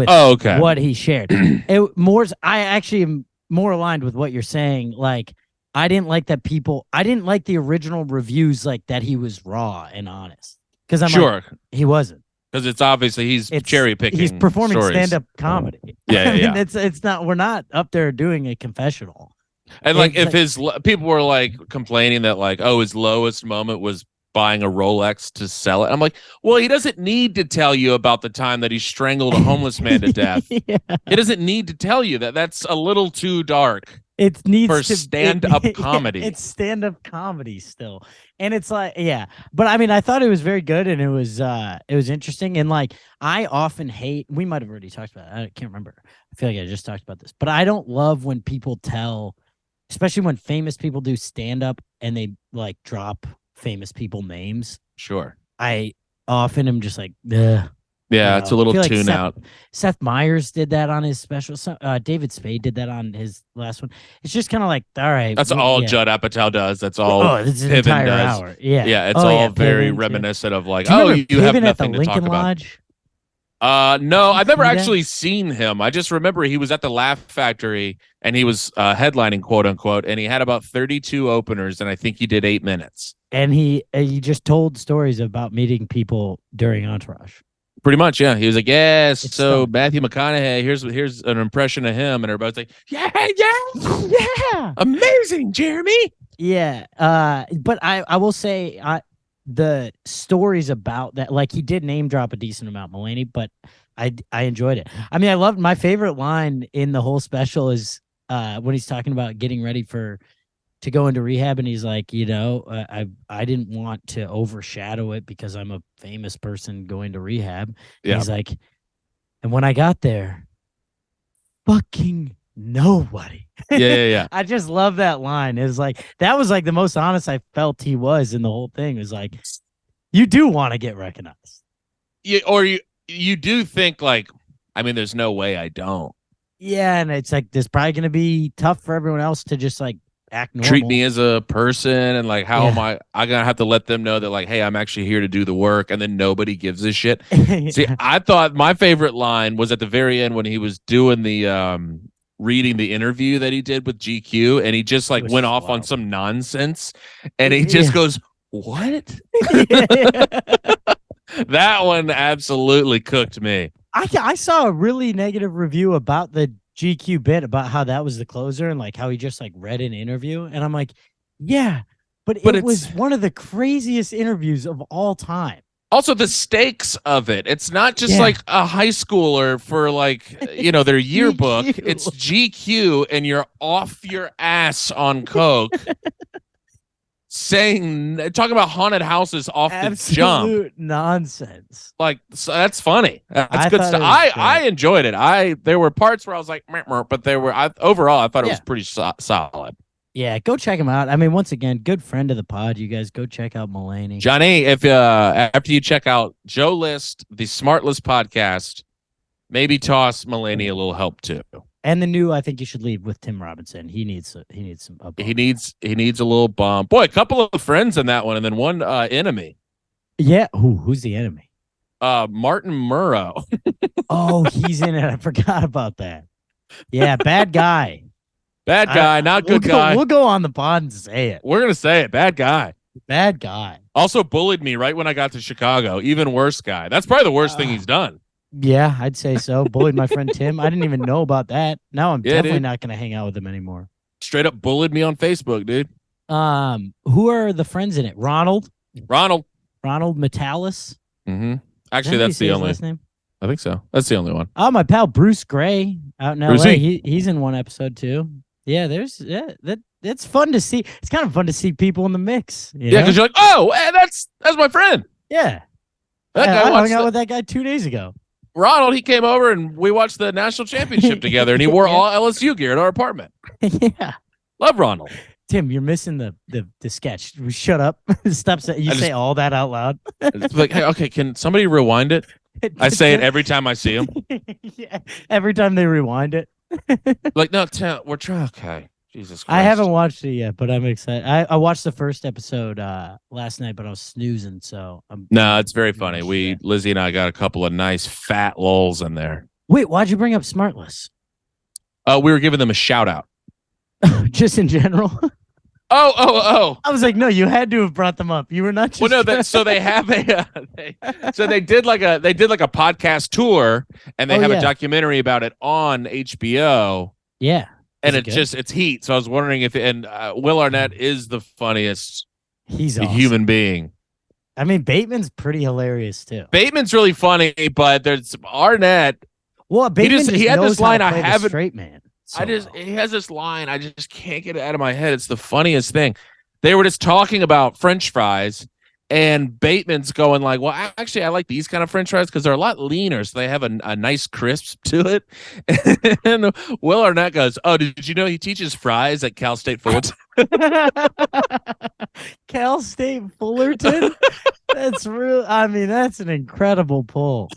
okay. what he shared. I actually am more aligned with what you're saying. Like, I didn't like the original reviews like that he was raw and honest. Because I'm sure he wasn't. Because it's obviously he's cherry picking. He's performing stand-up comedy. Yeah. It's not. We're not up there doing a confessional. And like, if his people were like complaining that like, oh, his lowest moment was buying a Rolex to sell it. I'm like, well, he doesn't need to tell you about the time that he strangled a homeless man to death. Yeah. He doesn't need to tell you that. That's a little too dark. It needs for stand-up comedy. It's stand-up comedy still, and it's like, yeah. But I mean, I thought it was very good, and it was interesting. And like, I often hate. We might have already talked about it. I can't remember. I feel like I just talked about this, but I don't love when people tell, especially when famous people do stand-up and they like drop famous people names. Sure. I often am just like, ugh. Yeah, it's a little tune out. Seth Meyers did that on his special. David Spade did that on his last one. It's just kind of like, all right. That's all Judd Apatow does. That's all this is an entire does. Hour. Yeah. Yeah, it's all very reminiscent of like, you have nothing to talk Lodge? about. No, I've never actually seen him. I just remember he was at the Laugh Factory and he was headlining, quote unquote, and he had about 32 openers, and I think he did 8 minutes. And he just told stories about meeting people during Entourage. Pretty much, yeah. He was like, yes. So Matthew McConaughey, here's an impression of him, and everybody's like, yeah, amazing, Jeremy. Yeah. But I will say, the stories about that, like, he did name drop a decent amount, Mulaney, but I enjoyed it. I mean, I loved, my favorite line in the whole special is when he's talking about getting ready to go into rehab, and he's like, I didn't want to overshadow it because I'm a famous person going to rehab. And Yeah. he's like, and when I got there, fucking nobody. Yeah. I just love that line. It was like, that was like the most honest I felt he was in the whole thing. It was like, you do want to get recognized. You do think like, I mean, there's no way I don't. Yeah, and it's like, there's probably going to be tough for everyone else to just like act normal. Treat me as a person, and like, how am I gonna have to let them know that like, hey, I'm actually here to do the work, and then nobody gives a shit. See, I thought my favorite line was at the very end when he was doing the reading the interview that he did with GQ, and he just like went off on some nonsense, and he just goes, what? That one absolutely cooked me. I saw a really negative review about the GQ bit about how that was the closer and like how he just like read an interview, and I'm like, yeah, but it was one of the craziest interviews of all time. Also, the stakes of it. It's not just like a high schooler for like, their yearbook. GQ. It's GQ, and you're off your ass on coke. Talking about haunted houses off the jump. Absolute nonsense. Like, so that's funny. That's I good thought stuff. it was I enjoyed it. There were parts where I was like, meh, meh, but overall I thought it was pretty solid. Yeah, go check him out. I mean, once again, good friend of the pod. You guys go check out Mulaney. Johnny, if after you check out Joe List, the Smart List podcast, maybe toss Mulaney a little help too. And the new, I think you should leave with Tim Robinson. He needs some. He needs a little bump. Boy, a couple of friends in that one, and then one enemy. Yeah, who's the enemy? Martin Murrow. Oh, he's in it. I forgot about that. Yeah, bad guy. Bad guy, not good guy. We'll go on the pod and say it. We're gonna say it. Bad guy. Bad guy. Also bullied me right when I got to Chicago. Even worse guy. That's probably the worst thing he's done. Yeah, I'd say so. Bullied my friend Tim. I didn't even know about that. Now I'm definitely not going to hang out with him anymore. Straight up bullied me on Facebook, dude. Who are the friends in it? Ronald Metalis. Mm-hmm. Actually, that's the only last name. I think so. That's the only one. Oh, my pal Bruce Gray out in LA. He's in one episode too. Yeah, it's fun to see. It's kind of fun to see people in the mix. Yeah, because you're like, oh, hey, that's my friend. Yeah. I hung out with that guy 2 days ago. Ronald, he came over and we watched the national championship together, and he wore all LSU gear at our apartment. Yeah. Love Ronald. Tim, you're missing the sketch. Shut up. Stop saying say all that out loud. It's like, hey, okay, can somebody rewind it? I say it every time I see him. Yeah, every time they rewind it. Like, no, we're trying. Okay. Jesus Christ. I haven't watched it yet, but I'm excited. I watched the first episode last night, but I was snoozing, so No, it's very funny. Lizzie and I got a couple of nice fat lulls in there. Wait, why'd you bring up Smartless? We were giving them a shout out. Just in general. Oh! I was like, no, you had to have brought them up. You were not just. Well, no. So they have they did like a podcast tour, and they have a documentary about it on HBO. Yeah. And it's heat. So I was wondering if Will Arnett is the funniest human being. I mean, Bateman's pretty hilarious too. Bateman's really funny, but there's Arnett. Well, Bateman he had this line I haven't. Straight man. He has this line I just can't get it out of my head. It's the funniest thing. They were just talking about French fries, and Bateman's going like, well, actually, I like these kind of French fries because they're a lot leaner, so they have a nice crisp to it. And Will Arnett goes, oh, did you know he teaches fries at Cal State Fullerton? Cal State Fullerton? That's real. I mean, that's an incredible pull.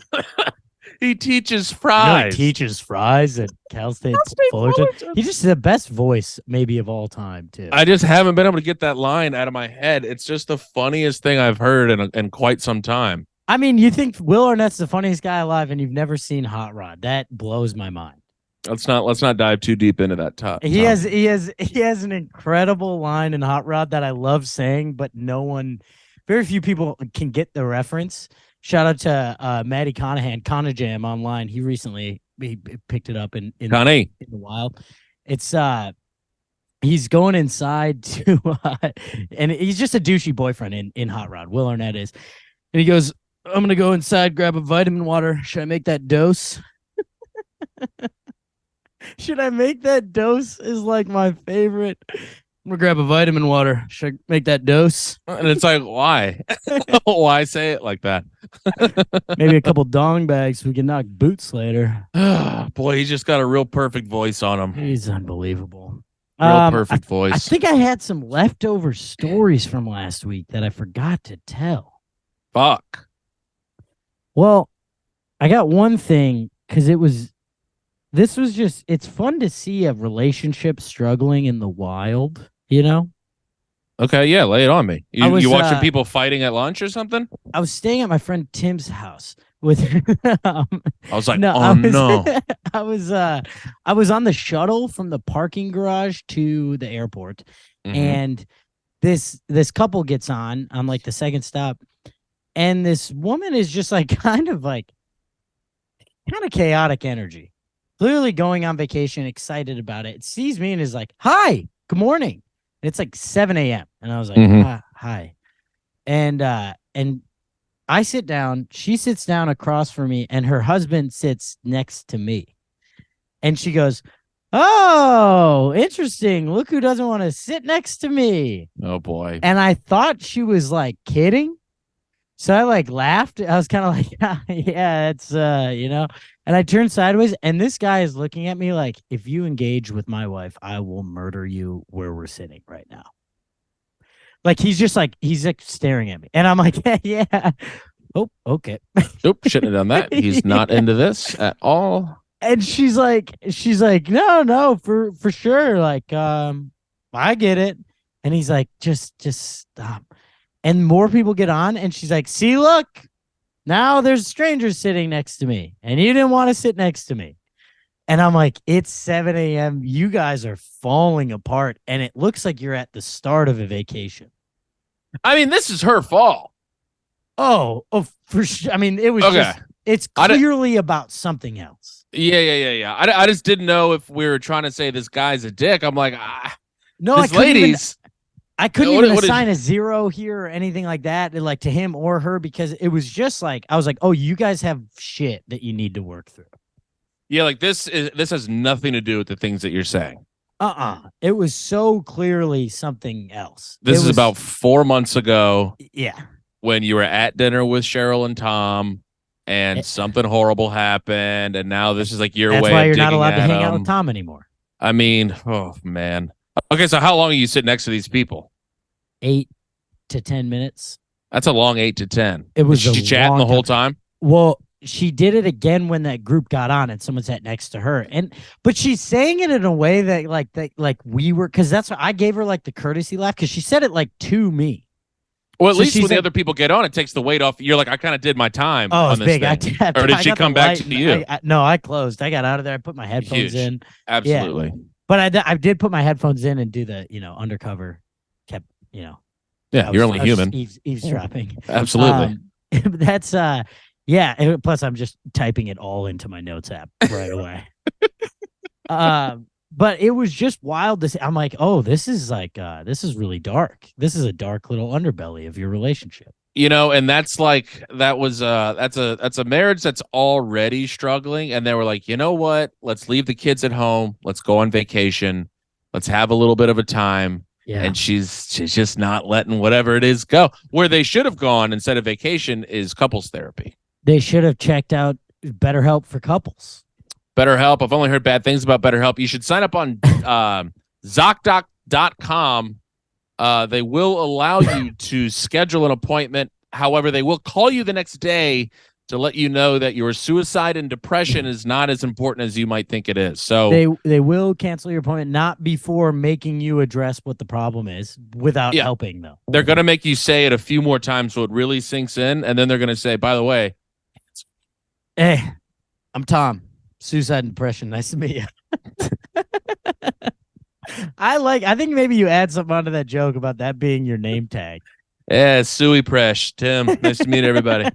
He teaches fries. No, he teaches fries at Cal State Fullerton. He just the best voice maybe of all time too. I just haven't been able to get that line out of my head. It's just the funniest thing I've heard in quite some time. I mean, you think Will Arnett's the funniest guy alive, and you've never seen Hot Rod? That blows my mind. Let's not dive too deep into that topic. He has an incredible line in Hot Rod that I love saying, but very few people can get the reference. Shout out to Maddie Conajam online. He recently picked it up in the wild. It's he's going inside to and he's just a douchey boyfriend in Hot Rod. Will Arnett is, and he goes, "I'm gonna go inside, grab a vitamin water. Should I make that dose?" Should I make that dose is like my favorite I'm gonna grab a vitamin water. Should I make that dose? And it's like, why? Why say it like that? Maybe a couple dong bags so we can knock boots later. Boy, he's just got a real perfect voice on him. He's unbelievable. Real perfect voice. I think I had some leftover stories from last week that I forgot to tell. Fuck. Well, I got one thing because it's fun to see a relationship struggling in the wild, you know? Okay, yeah, lay it on me. You watching uh, people fighting at lunch or something? I was staying at my friend Tim's house with I was like, no, oh no. I was on the shuttle from the parking garage to the airport, and this couple gets on like the second stop, and this woman is just like kind of chaotic energy, clearly going on vacation, excited about it. It sees me and is like, "Hi, good morning." And it's like 7 a.m. and I was like, "Hi," and I sit down, she sits down across from me, and her husband sits next to me. And she goes, "Oh, interesting. Look who doesn't want to sit next to me." Oh boy. And I thought she was like kidding. So I like laughed. I was kind of like, yeah, it's and I turned sideways, and this guy is looking at me like, "If you engage with my wife, I will murder you where we're sitting right now." Like he's like staring at me, and I'm like, yeah. Oh, okay. Nope, shouldn't have done that. He's not into this at all. And she's like, no, for sure. Like, I get it. And he's like, just stop. And more people get on, and she's like, "See, look, now there's strangers sitting next to me, and you didn't want to sit next to me." And I'm like, it's 7 a.m. You guys are falling apart, and it looks like you're at the start of a vacation. I mean, this is her fault. Oh, for sure. I mean, it was it's clearly about something else. Yeah. I just didn't know if we were trying to say this guy's a dick. I'm like, no, I couldn't even assign a zero here or anything like that, like to him or her, because it was just like, I was like, oh, you guys have shit that you need to work through. Yeah, like this has nothing to do with the things that you're saying. It was so clearly something else. This is about 4 months ago. Yeah. When you were at dinner with Cheryl and Tom, and something horrible happened, and now this is like your way of digging at him. That's why you're not allowed to hang out with Tom anymore. I mean, oh man. Okay, so how long are you sitting next to these people? 8 to 10 minutes. That's a long 8 to 10. It was she chatting the whole time? Well, she did it again when that group got on and someone sat next to her. But she's saying it in a way that like we were, because that's what I gave her, like the courtesy laugh, because she said it like to me. Well, at least when the other people get on, it takes the weight off. You're like, I kind of did my time. Oh, on it's big. Or did she come back to you? No, I closed. I got out of there. I put my headphones in. Absolutely. Yeah. But I did put my headphones in and do the, undercover. Kept, Yeah, you're only human. Eavesdropping. Absolutely. That's yeah. Plus, I'm just typing it all into my notes app right away. But it was just wild to see. I'm like, oh, this is really dark. This is a dark little underbelly of your relationship. And that's like, that's a marriage that's already struggling. And they were like, you know what? Let's leave the kids at home. Let's go on vacation. Let's have a little bit of a time. Yeah. And she's just not letting whatever it is go. Where they should have gone instead of vacation is couples therapy. They should have checked out BetterHelp for couples. BetterHelp. I've only heard bad things about BetterHelp. You should sign up on ZocDoc.com. They will allow you to schedule an appointment. However, they will call you the next day to let you know that your suicide and depression is not as important as you might think it is. So they will cancel your appointment, not before making you address what the problem is without helping, though. They're going to make you say it a few more times so it really sinks in, and then they're going to say, by the way, hey, I'm Tom. Suicide and depression. Nice to meet you. I think maybe you add something onto that joke about that being your name tag. Yeah, Suey Presh. Tim, nice to meet everybody.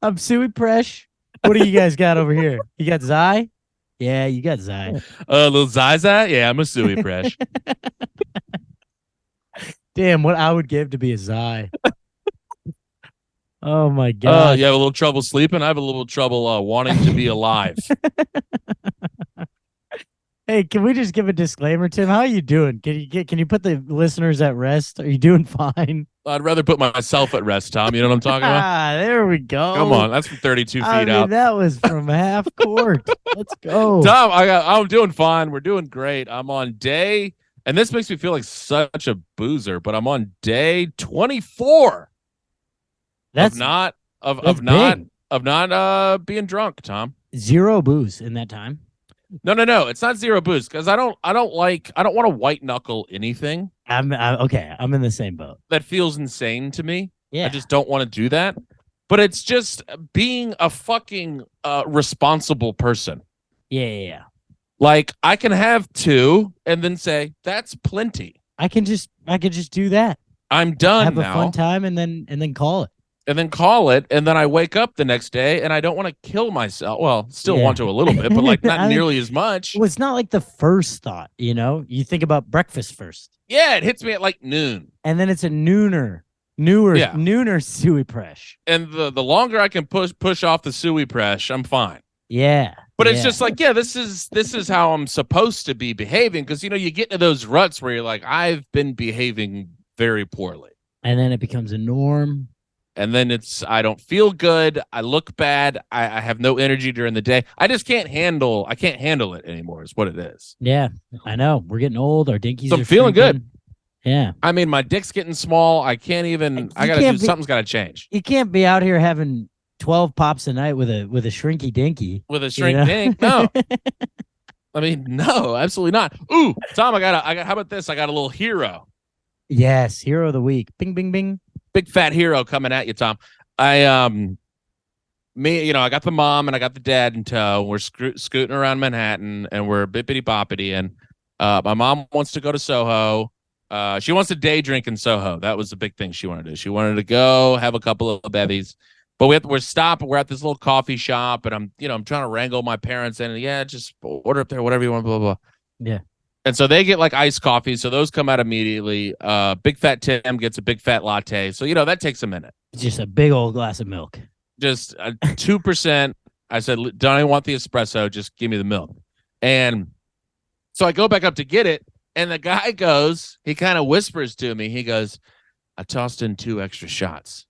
I'm Suey Presh. What do you guys got over here? You got Zai? Yeah, you got Zai. Little Zai? Yeah, I'm a Suey Presh. Damn, what I would give to be a Zai. Oh my god! You have a little trouble sleeping. I have a little trouble wanting to be alive. Hey, can we just give a disclaimer, Tim? How are you doing? Can you put the listeners at rest? Are you doing fine? I'd rather put myself at rest, Tom. You know what I'm talking about? Ah, there we go. Come on, that's from 32 feet I mean, out. that was from half court. Let's go. Tom, I'm doing fine. We're doing great. I'm on day, and this makes me feel like such a boozer, but I'm on day 24 That's of big. not being drunk, Tom. 0 booze in that time. No. It's not 0 booze because I don't want to white knuckle anything Okay. I'm in the same boat. that feels insane to me. Yeah. I just don't want to do that. But it's just being a fucking responsible person. Yeah. Like I can have 2 and then say that's plenty. I could just do that. I'm done Have now. a fun time and then call it. And then call it, and then I wake up the next day, and I don't want to kill myself. Well, still want to a little bit, but like not nearly as much. Well, it's not like the first thought, you think about breakfast first. Yeah, it hits me at like noon. And then it's a nooner suey presh. And the longer I can push off the suey presh, I'm fine. Yeah. But it's just like, this is how I'm supposed to be behaving, because you get into those ruts where you're like, I've been behaving very poorly. And then it becomes a norm. And then I don't feel good. I look bad. I have no energy during the day. I can't handle it anymore is what it is. Yeah, I know. We're getting old. Our dinkies So are I'm feeling shrinking. good. Yeah. I mean, my dick's getting small. I can't even, something's got to change. You can't be out here having 12 pops a night with a shrinky dinky. With a shrink dink? No. I mean, no, absolutely not. Ooh, Tom, I got how about this? I got a little hero. Yes, hero of the week. Bing, bing, bing. Big fat hero coming at you, Tom. I got the mom and I got the dad in tow. We're scooting around Manhattan and we're bippity boppity. And my mom wants to go to Soho. She wants to day drink in Soho. That was the big thing she wanted to do. She wanted to go have a couple of bevies. But we're stopping. We're at this little coffee shop, and I'm trying to wrangle my parents in. And just order up there, whatever you want, blah, blah, blah. Yeah. And so they get like iced coffee. So those come out immediately. Big fat Tim gets a big fat latte. So, that takes a minute. Just a big old glass of milk. Just 2%. I said, don't I want the espresso? Just give me the milk. And so I go back up to get it. And the guy goes, he kind of whispers to me. He goes, I tossed in 2 extra shots,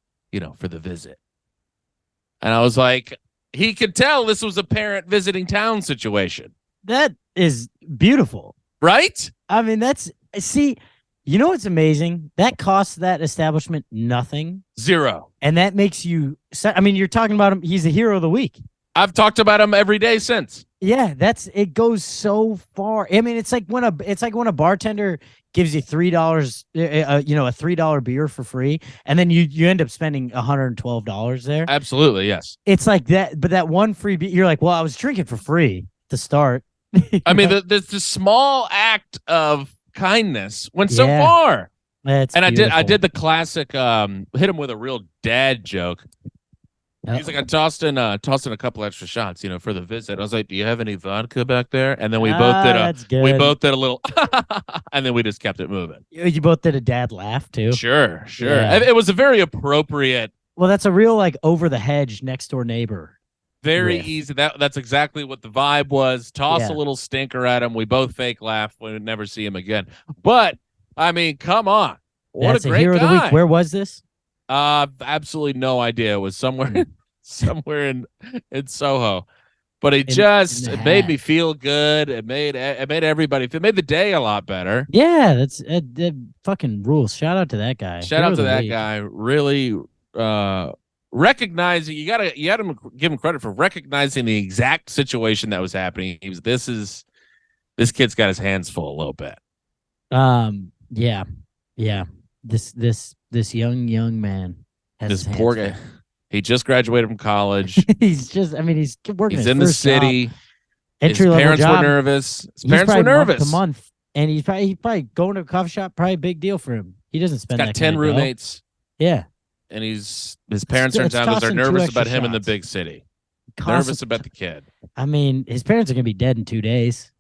for the visit. And I was like, he could tell this was a parent visiting town situation. That is beautiful. Right? I mean, what's amazing? That costs that establishment nothing. 0. And that makes you, you're talking about him. He's the hero of the week. I've talked about him every day since. Yeah, it goes so far. I mean, it's like when a bartender gives you $3, a $3 beer for free, and then you end up spending $112 there. Absolutely, yes. It's like that, but that one free beer, you're like, well, I was drinking for free to start. I mean, the small act of kindness went so far. That's and beautiful. I did the classic hit him with a real dad joke. He's like, I tossed in a couple extra shots, for the visit. I was like, do you have any vodka back there? And then we both did a little, and then we just kept it moving. You both did a dad laugh too. Sure. Yeah. It was a very appropriate. Well, that's a real like over the hedge next door neighbor. Very riff. easy. That's exactly what the vibe was. Toss a little stinker at him. We both fake laugh. We would never see him again. But I mean, come on. What That's a great hero guy. of the week. Where was this? Absolutely no idea. It was somewhere in Soho. But it made me feel good. It made everybody feel. It made the day a lot better. Yeah, that fucking rules. Shout out to that guy. Shout out to that guy. Really recognizing you gotta give him credit for recognizing the exact situation that was happening. This kid's got his hands full a little bit. Yeah. This young man has This his poor hands guy. He just graduated from college. he's working. He's his in the first city. job, entry level parents job. were nervous. His He's parents were probably nervous. month to month, and he's probably going to a coffee shop. Probably a big deal for him. He doesn't spend. He's got that 10 kind of dough. roommates. Yeah, And his parents It's are tossing 2 nervous extra about him in the shots. big city. Costs Nervous him- about the kid. I mean, his parents are gonna be dead in 2 days.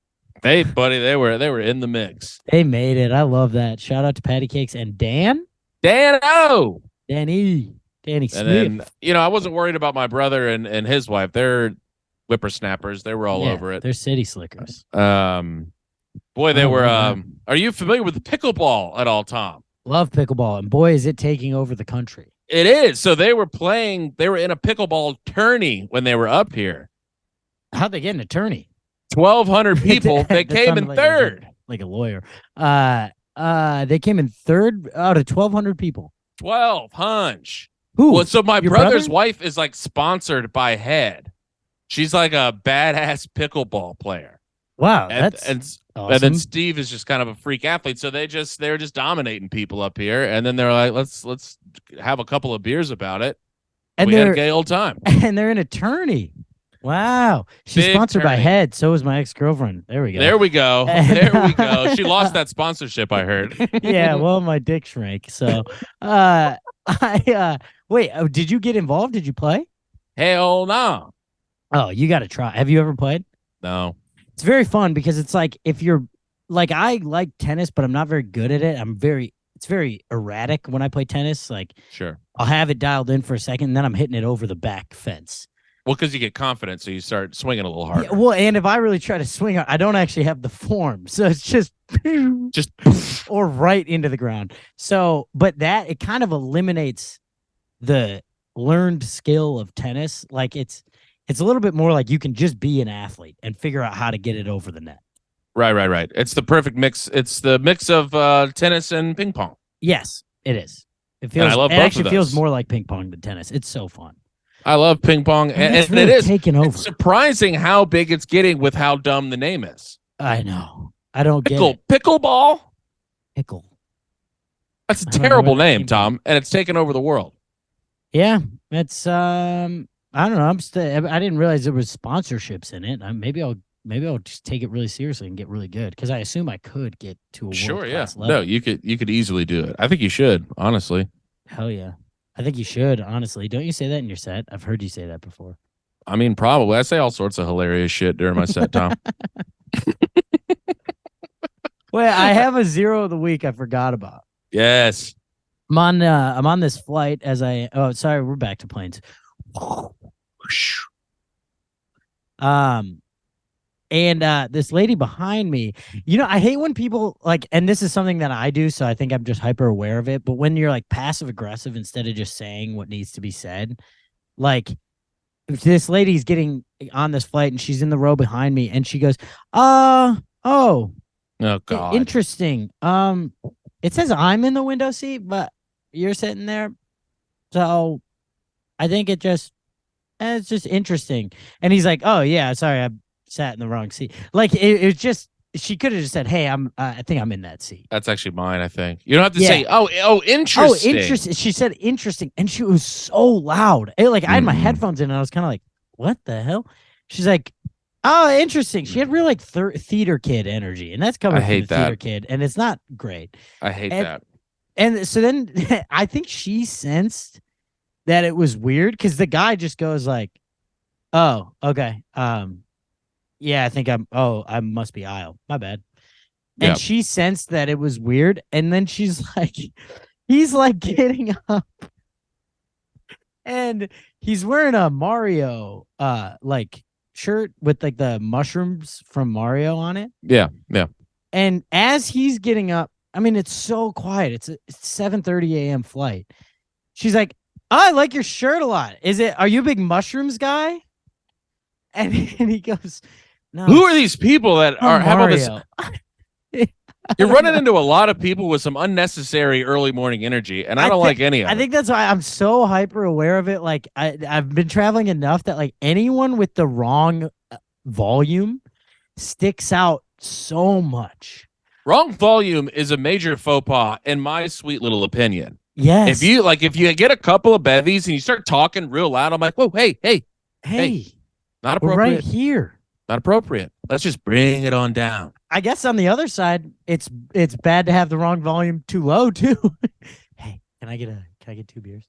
Hey, buddy, they were in the mix. They made it. I love that. Shout out to Patty Cakes and Danny And Smith. then, I wasn't worried about my brother and his wife. They're whippersnappers. They were all over it. They're city slickers. Boy, they were. Are you familiar with pickleball at all, Tom? Love pickleball, and boy, is it taking over the country. It is. So they were playing. They were in a pickleball tourney when they were up here. How'd they get an attorney? 1,200 people. They came in third. Like a lawyer. They came in third out of 1,200 people. 1,200. Who? Well, so my Your brother's brother? wife is like sponsored by Head. She's like a badass pickleball player. Wow, And that's and then awesome. Steve is just kind of a freak athlete. So they were just dominating people up here. And then they're like, let's have a couple of beers about it. And we had a they're gay old time. and they're an attorney. Wow, she's Big sponsored by tourney. Head. So is my ex-girlfriend. There we go. There we go. There we go. She lost that sponsorship, I heard. Yeah, well, my dick shrank. So, wait. Did you get involved? Did you play? Hell no. Oh, you got to try. Have you ever played? No. It's very fun because it's like if you're like I like tennis, but I'm not very good at it. It's very erratic when I play tennis. Like Sure. I'll have it dialed in for a second, and then I'm hitting it over the back fence. Well, because you get confident, so you start swinging a little harder. Yeah, well, and if I really try to swing, I don't actually have the form, so it's just or right into the ground. So, but that it kind of eliminates the learned skill of tennis. Like it's a little bit more like you can just be an athlete and figure out how to get it over the net. Right. It's the perfect mix. It's the mix of tennis and ping pong. Yes, it is. It And feels. I love it both of actually feels those. more like ping pong than tennis. It's so fun. I love ping pong, and it's it really is taking over. It's surprising how big it's getting with how dumb the name is. I know. I don't get it. Pickleball. Pickle. That's a I don't know terrible where that name, came from. Tom, and it's taken over the world. Yeah, it's I don't know. I didn't realize there was sponsorships in it. Maybe I'll just take it really seriously and get really good because I assume I could get to a Sure, yeah. world-class level. No, you could easily do it. I think you should, honestly. Hell yeah. I think you should, honestly. Don't you say that in your set? I've heard you say that before. I mean, probably. I say all sorts of hilarious shit during my set, Tom. Well, I have a zero of the week I forgot about. Yes. I'm on this flight sorry, we're back to planes. And this lady behind me, I hate when people like, and this is something that I do, so I think I'm just hyper aware of it. But when you're like passive aggressive instead of just saying what needs to be said, like if this lady's getting on this flight and she's in the row behind me and she goes, oh, God. interesting. It says I'm in the window seat, but you're sitting there. So I think it's just interesting. And he's like, oh yeah, sorry, I sat in the wrong seat. Like it just, she could have just said, hey, I think I'm in that seat. That's actually mine, I think. You don't have to Yeah. say, oh, interesting. Oh, interesting. She said interesting. And she was so loud. I had my headphones in and I was kind of like, what the hell? She's like, oh, interesting. She had real like theater kid energy. And that's coming I from hate the theater that. kid. And it's not great. I hate And- that. And so then I think she sensed that it was weird because the guy just goes like, oh, okay. Yeah, I think I must be aisle. My bad. And Yep. she sensed that it was weird. And then he's like getting up and he's wearing a Mario, like shirt with like the mushrooms from Mario on it. Yeah. And as he's getting up, I mean, it's so quiet. It's a 7:30 a.m. flight. She's like, oh, I like your shirt a lot. Are you a big mushrooms guy? And he goes, no. Who are these people that have all this? Mario. You're running into a lot of people with some unnecessary early morning energy, and I don't like any of I it. think that's why I'm so hyper aware of it. Like I've been traveling enough that like anyone with the wrong volume sticks out so much. Wrong volume is a major faux pas, in my sweet little opinion. Yes. If you get a couple of bevies and you start talking real loud, I'm like, whoa, hey, not we're appropriate. right here. Not appropriate. Let's just bring it on down. I guess on the other side, it's bad to have the wrong volume too low too. Hey, can I get 2 beers?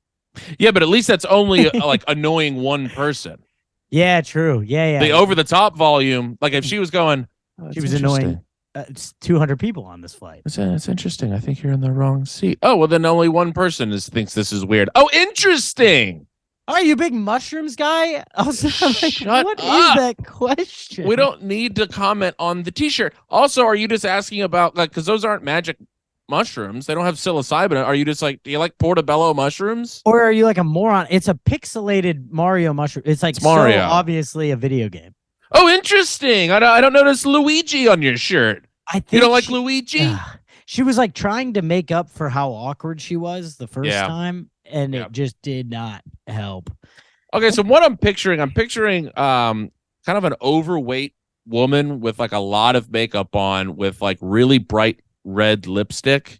Yeah, but at least that's only like annoying one person. Yeah, true. Yeah. The over the top volume, like if she was going, She was annoying. It's 200 people on this flight. It's interesting. I think you're in the wrong seat. Oh, well, then only one person thinks this is weird. Oh, interesting. Are you a big mushrooms guy? Also, I'm like, Shut what is up. that question? We don't need to comment on the t-shirt. Also, are you just asking about like because those aren't magic mushrooms? They don't have psilocybin. Are you just like, do you like portobello mushrooms? Or are you like a moron? It's a pixelated Mario mushroom. It's like It's Mario. so obviously a video game. Oh, interesting. I don't notice Luigi on your shirt. I think You don't like Luigi? She was like trying to make up for how awkward she was the first time, and it just did not help. Okay, so what I'm picturing kind of an overweight woman with like a lot of makeup on with like really bright red lipstick.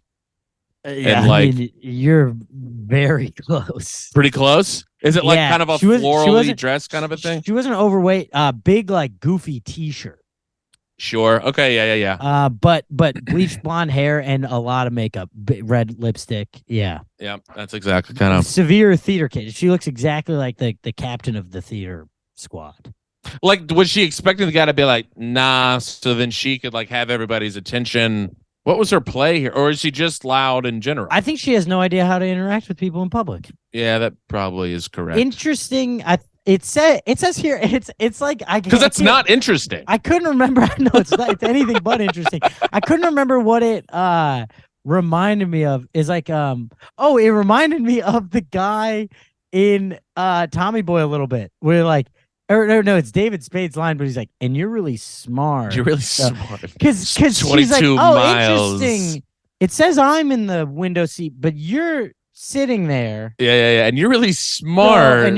Yeah, and like you're very close. pretty close. Is it like kind of a florally dress kind of a thing? She wasn't overweight. Big like goofy t-shirt. Sure. Okay. Yeah. But bleached blonde hair and a lot of makeup, red lipstick. Yeah. Yeah, that's exactly kind of severe theater kid. She looks exactly like the captain of the theater squad. like. Was she expecting the guy to be like, nah? So then she could like have everybody's attention. What was her play here, or is she just loud in general? I think she has no idea how to interact with people in public. Yeah, that probably is correct. Interesting. It says here it's like because that's not interesting. I couldn't remember. No, it's not. It's anything but interesting. I couldn't remember what it reminded me of. Is like it reminded me of the guy in Tommy Boy a little bit. Where like, no, it's David Spade's line, but he's like, "And you're really smart. You're really smart." Because she's like, interesting. It says I'm in the window seat, but you're sitting there. Yeah. And you're really smart.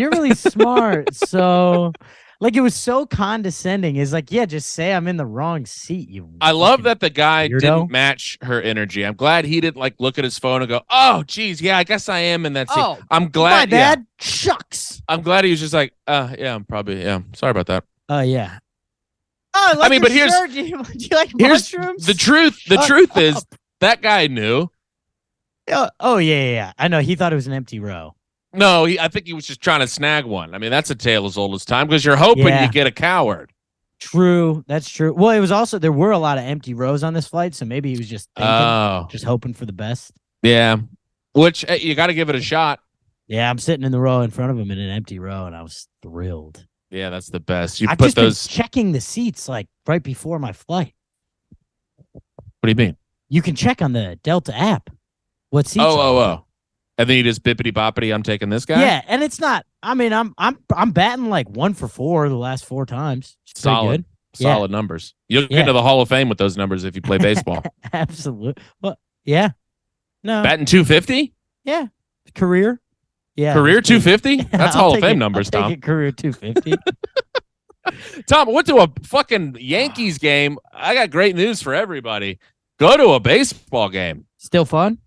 So, like, it was so condescending. It's like, yeah, just say I'm in the wrong seat. I love that the guy weirdo. Didn't match her energy. I'm glad he didn't like look at his phone and go, "Oh, geez, yeah, I guess I am in that seat." Oh, I'm glad. My bad. Shucks. I'm glad he was just like, yeah, I'm probably, yeah. Sorry about that. Yeah. Oh, I mean, but here's do you like mushrooms? The truth. The truth is that guy knew. Yeah. I know. He thought it was an empty row. No, I think he was just trying to snag one. I mean, that's a tale as old as time because you're hoping you get a coward. True. That's true. Well, it was also, there were a lot of empty rows on this flight, so maybe he was just thinking, just hoping for the best. Yeah. Which you got to give it a shot. Yeah, I'm sitting in the row in front of him in an empty row, and I was thrilled. Yeah, that's the best. You I've put just those been checking the seats like right before my flight. What do you mean? You can check on the Delta app what seats. Oh. And then you just bippity boppity. I'm taking this guy. Yeah, and it's not. I mean, I'm batting like 1 for 4 the last 4 times. It's solid, solid numbers. You'll get into the Hall of Fame with those numbers if you play baseball. Absolutely. Well, yeah. No. Batting 250. Yeah. Career. Yeah. Career 250. That's Hall of Fame numbers, I'll Tom. take it career 250. Tom, I went to a fucking Yankees game. I got great news for everybody. Go to a baseball game. Still fun?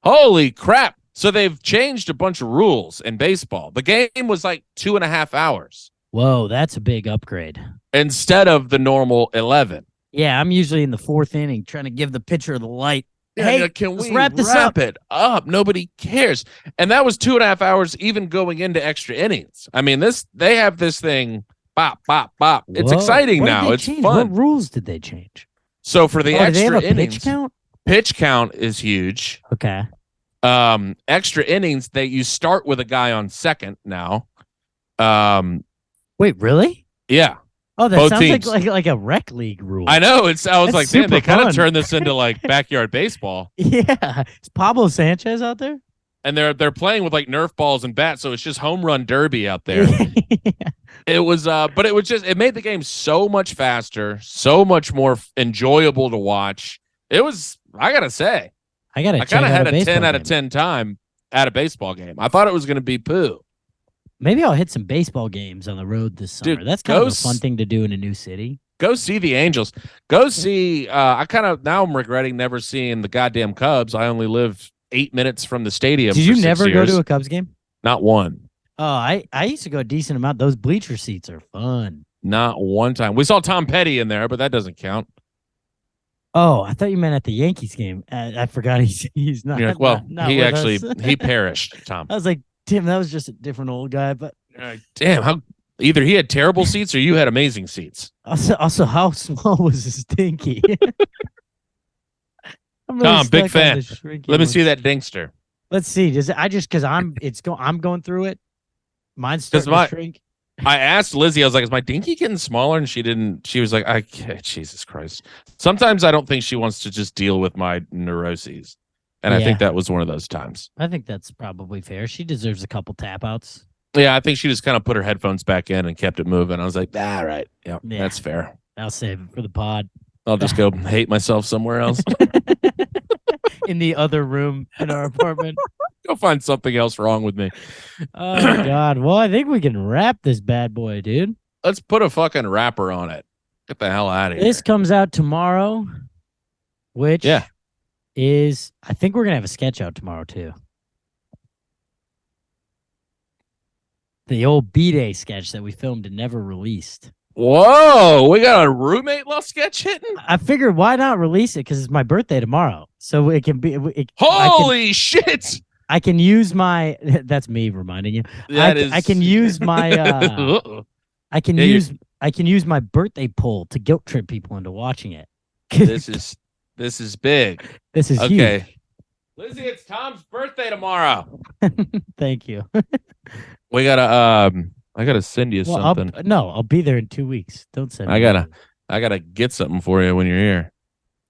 Holy crap. So they've changed a bunch of rules in baseball. The game was like 2.5 hours. Whoa, that's a big upgrade. Instead of the normal 11. Yeah, I'm usually in the 4th inning trying to give the pitcher the light. Yeah, hey, can we wrap it up? Nobody cares. And that was 2.5 hours even going into extra innings. I mean, they have this thing, bop, bop, bop. Whoa. It's exciting now. It's change? fun. What rules did they change? So for the extra innings, pitch count is huge. Okay. Extra innings, you start with a guy on second now. Wait, really? Yeah. Oh, that Both sounds teams. like a rec league rule. I know. I was like, damn, they kind fun. of turned this into like backyard baseball. Yeah. Is Pablo Sanchez out there? And they're playing with like Nerf balls and bats, so it's just home run derby out there. Yeah. It was but it made the game so much faster, so much more enjoyable to watch. It was, I gotta say, I kind of had a 10 out of 10 time at a baseball game. I thought it was going to be poo. Maybe I'll hit some baseball games on the road this summer. Dude, that's kind of a fun thing to do in a new city. Go see the Angels. Go see. Now I'm regretting never seeing the goddamn Cubs. I only lived 8 minutes from the stadium. Did you never go to a Cubs game? Not one. Oh, I used to go a decent amount. Those bleacher seats are fun. Not one time. We saw Tom Petty in there, but that doesn't count. Oh, I thought you meant at the Yankees game. I forgot he's not. You're like, well, not he with actually us. he perished, Tom. I was like, Tim, that was just a different old guy. But damn, how either he had terrible seats or you had amazing seats. Also, how small was his dinky? I'm really Tom, big stuck on fan. the Let me see that dingster. Let's see. Does it? I'm going through it. Mine's starting to shrink. I asked Lizzie, I was like, is my dinky getting smaller? And she didn't. She was like, Jesus Christ. Sometimes I don't think she wants to just deal with my neuroses. And I think that was one of those times. I think that's probably fair. She deserves a couple tap outs. Yeah, I think she just kind of put her headphones back in and kept it moving. I was like, all right. Yeah, that's fair. I'll save it for the pod. I'll just go hate myself somewhere else. In the other room in our apartment. Go find something else wrong with me. Oh, God. Well, I think we can wrap this bad boy, dude. Let's put a fucking wrapper on it. Get the hell out of here. This comes out tomorrow, which is, I think we're going to have a sketch out tomorrow, too. The old B-Day sketch that we filmed and never released. Whoa, we got a roommate law sketch hitting? I figured why not release it because it's my birthday tomorrow. So it can be. Holy shit! I can use my. That's me reminding you. I can use my. I can use my birthday poll to guilt trip people into watching it. This is big. This is okay. Huge. Lizzie, it's Tom's birthday tomorrow. Thank you. We gotta I gotta send you something. I'll be there in 2 weeks. Don't send me. I gotta get something for you when you're here.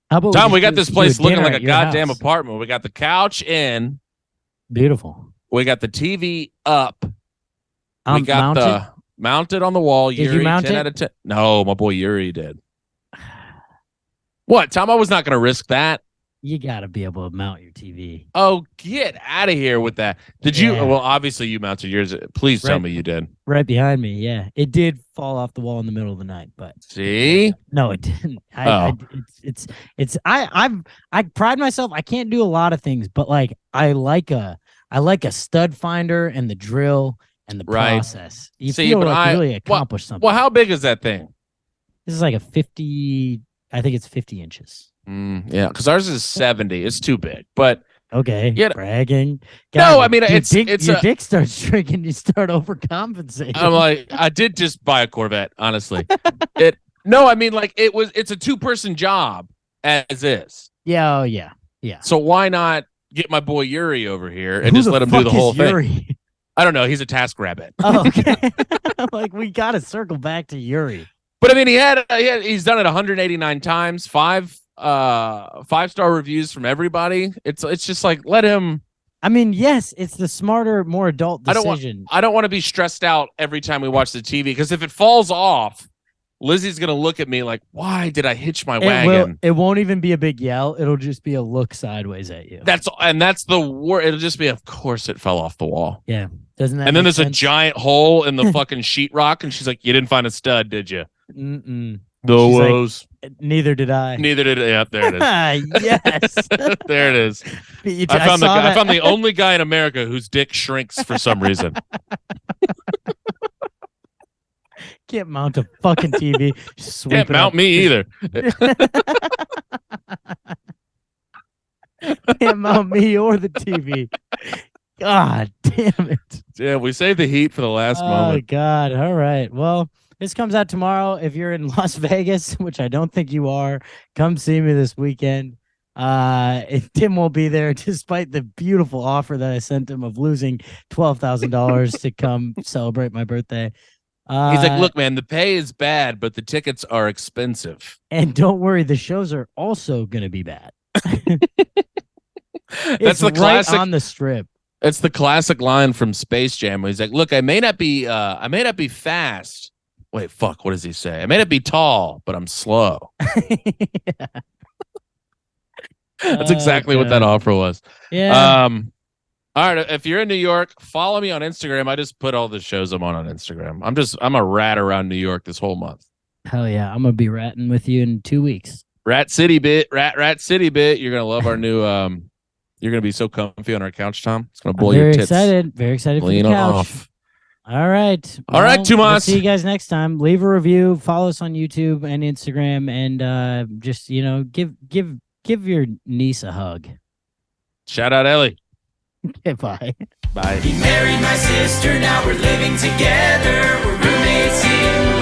How about Tom, we got this place looking like a goddamn apartment. We got the couch in. Beautiful. We got the TV up. We got mounted? the mounted on the wall. Did you mount 10 it? out of 10. No, my boy Yuri did. What, Tom? I was not gonna risk that. You got to be able to mount your TV. Oh, get out of here with that. Did you? Well, obviously you mounted yours. Please tell me you did. Right behind me. Yeah. It did fall off the wall in the middle of the night, but see? No, it didn't. I pride myself. I can't do a lot of things, but like I like a stud finder and the drill and the process. You feel like you really accomplished something. Well, how big is that thing? This is like a 50, I think it's 50 inches. Yeah, because ours is 70. It's too big, but okay. Bragging. God, no, I mean your dick starts shrinking. You start overcompensating. I'm like, I did just buy a Corvette. Honestly, it's a 2-person job as is. Yeah. Oh yeah. Yeah. So why not get my boy Yuri over here and just let him do the whole thing? I don't know. He's a task rabbit. Oh, okay. I'm like, we got to circle back to Yuri. But I mean, he's done it 189 times. 5-star reviews from everybody. It's just like, let him. I mean, yes, it's the smarter, more adult decision. I don't want to be stressed out every time we watch the TV because if it falls off, Lizzie's gonna look at me like, why did I hitch my wagon? It won't even be a big yell. It'll just be a look sideways at you. That's the word. It'll just be, of course, it fell off the wall. Yeah, doesn't that? And then there's sense? A giant hole in the fucking sheetrock, and she's like, "You didn't find a stud, did you?" Mm-mm. Those. Like, neither did I. Neither did I. Yeah, there it is. Yes. There it is. I found the only guy in America whose dick shrinks for some reason. Can't mount a fucking TV. Can't mount me either. Can't mount me or the TV. God damn it. Yeah, we saved the heat for the last moment. Oh, God. All right. Well, this comes out tomorrow. If you're in Las Vegas, which I don't think you are, come see me this weekend. Tim won't be there despite the beautiful offer that I sent him of losing $12,000 to come celebrate my birthday. He's like, look, man, the pay is bad, but the tickets are expensive. And don't worry, the shows are also going to be bad. That's the classic right on the strip. That's the classic line from Space Jam. Where he's like, look, I may not be fast. Wait, fuck, what does he say? I may not be tall, but I'm slow. Yeah. That's exactly what that offer was. Yeah. All right, if you're in New York, follow me on Instagram. I just put all the shows I'm on Instagram. I'm a rat around New York this whole month. Hell yeah, I'm gonna be ratting with you in 2 weeks. Rat City bit. You're gonna love our new. You're gonna be so comfy on our couch, Tom. It's gonna blow your tits. Very excited for the couch. Off. All right. All right, Tomas. We'll see you guys next time. Leave a review. Follow us on YouTube and Instagram, and just give your niece a hug. Shout out Ellie. Okay, bye. Bye. He married my sister, now we're living together. We're roommates in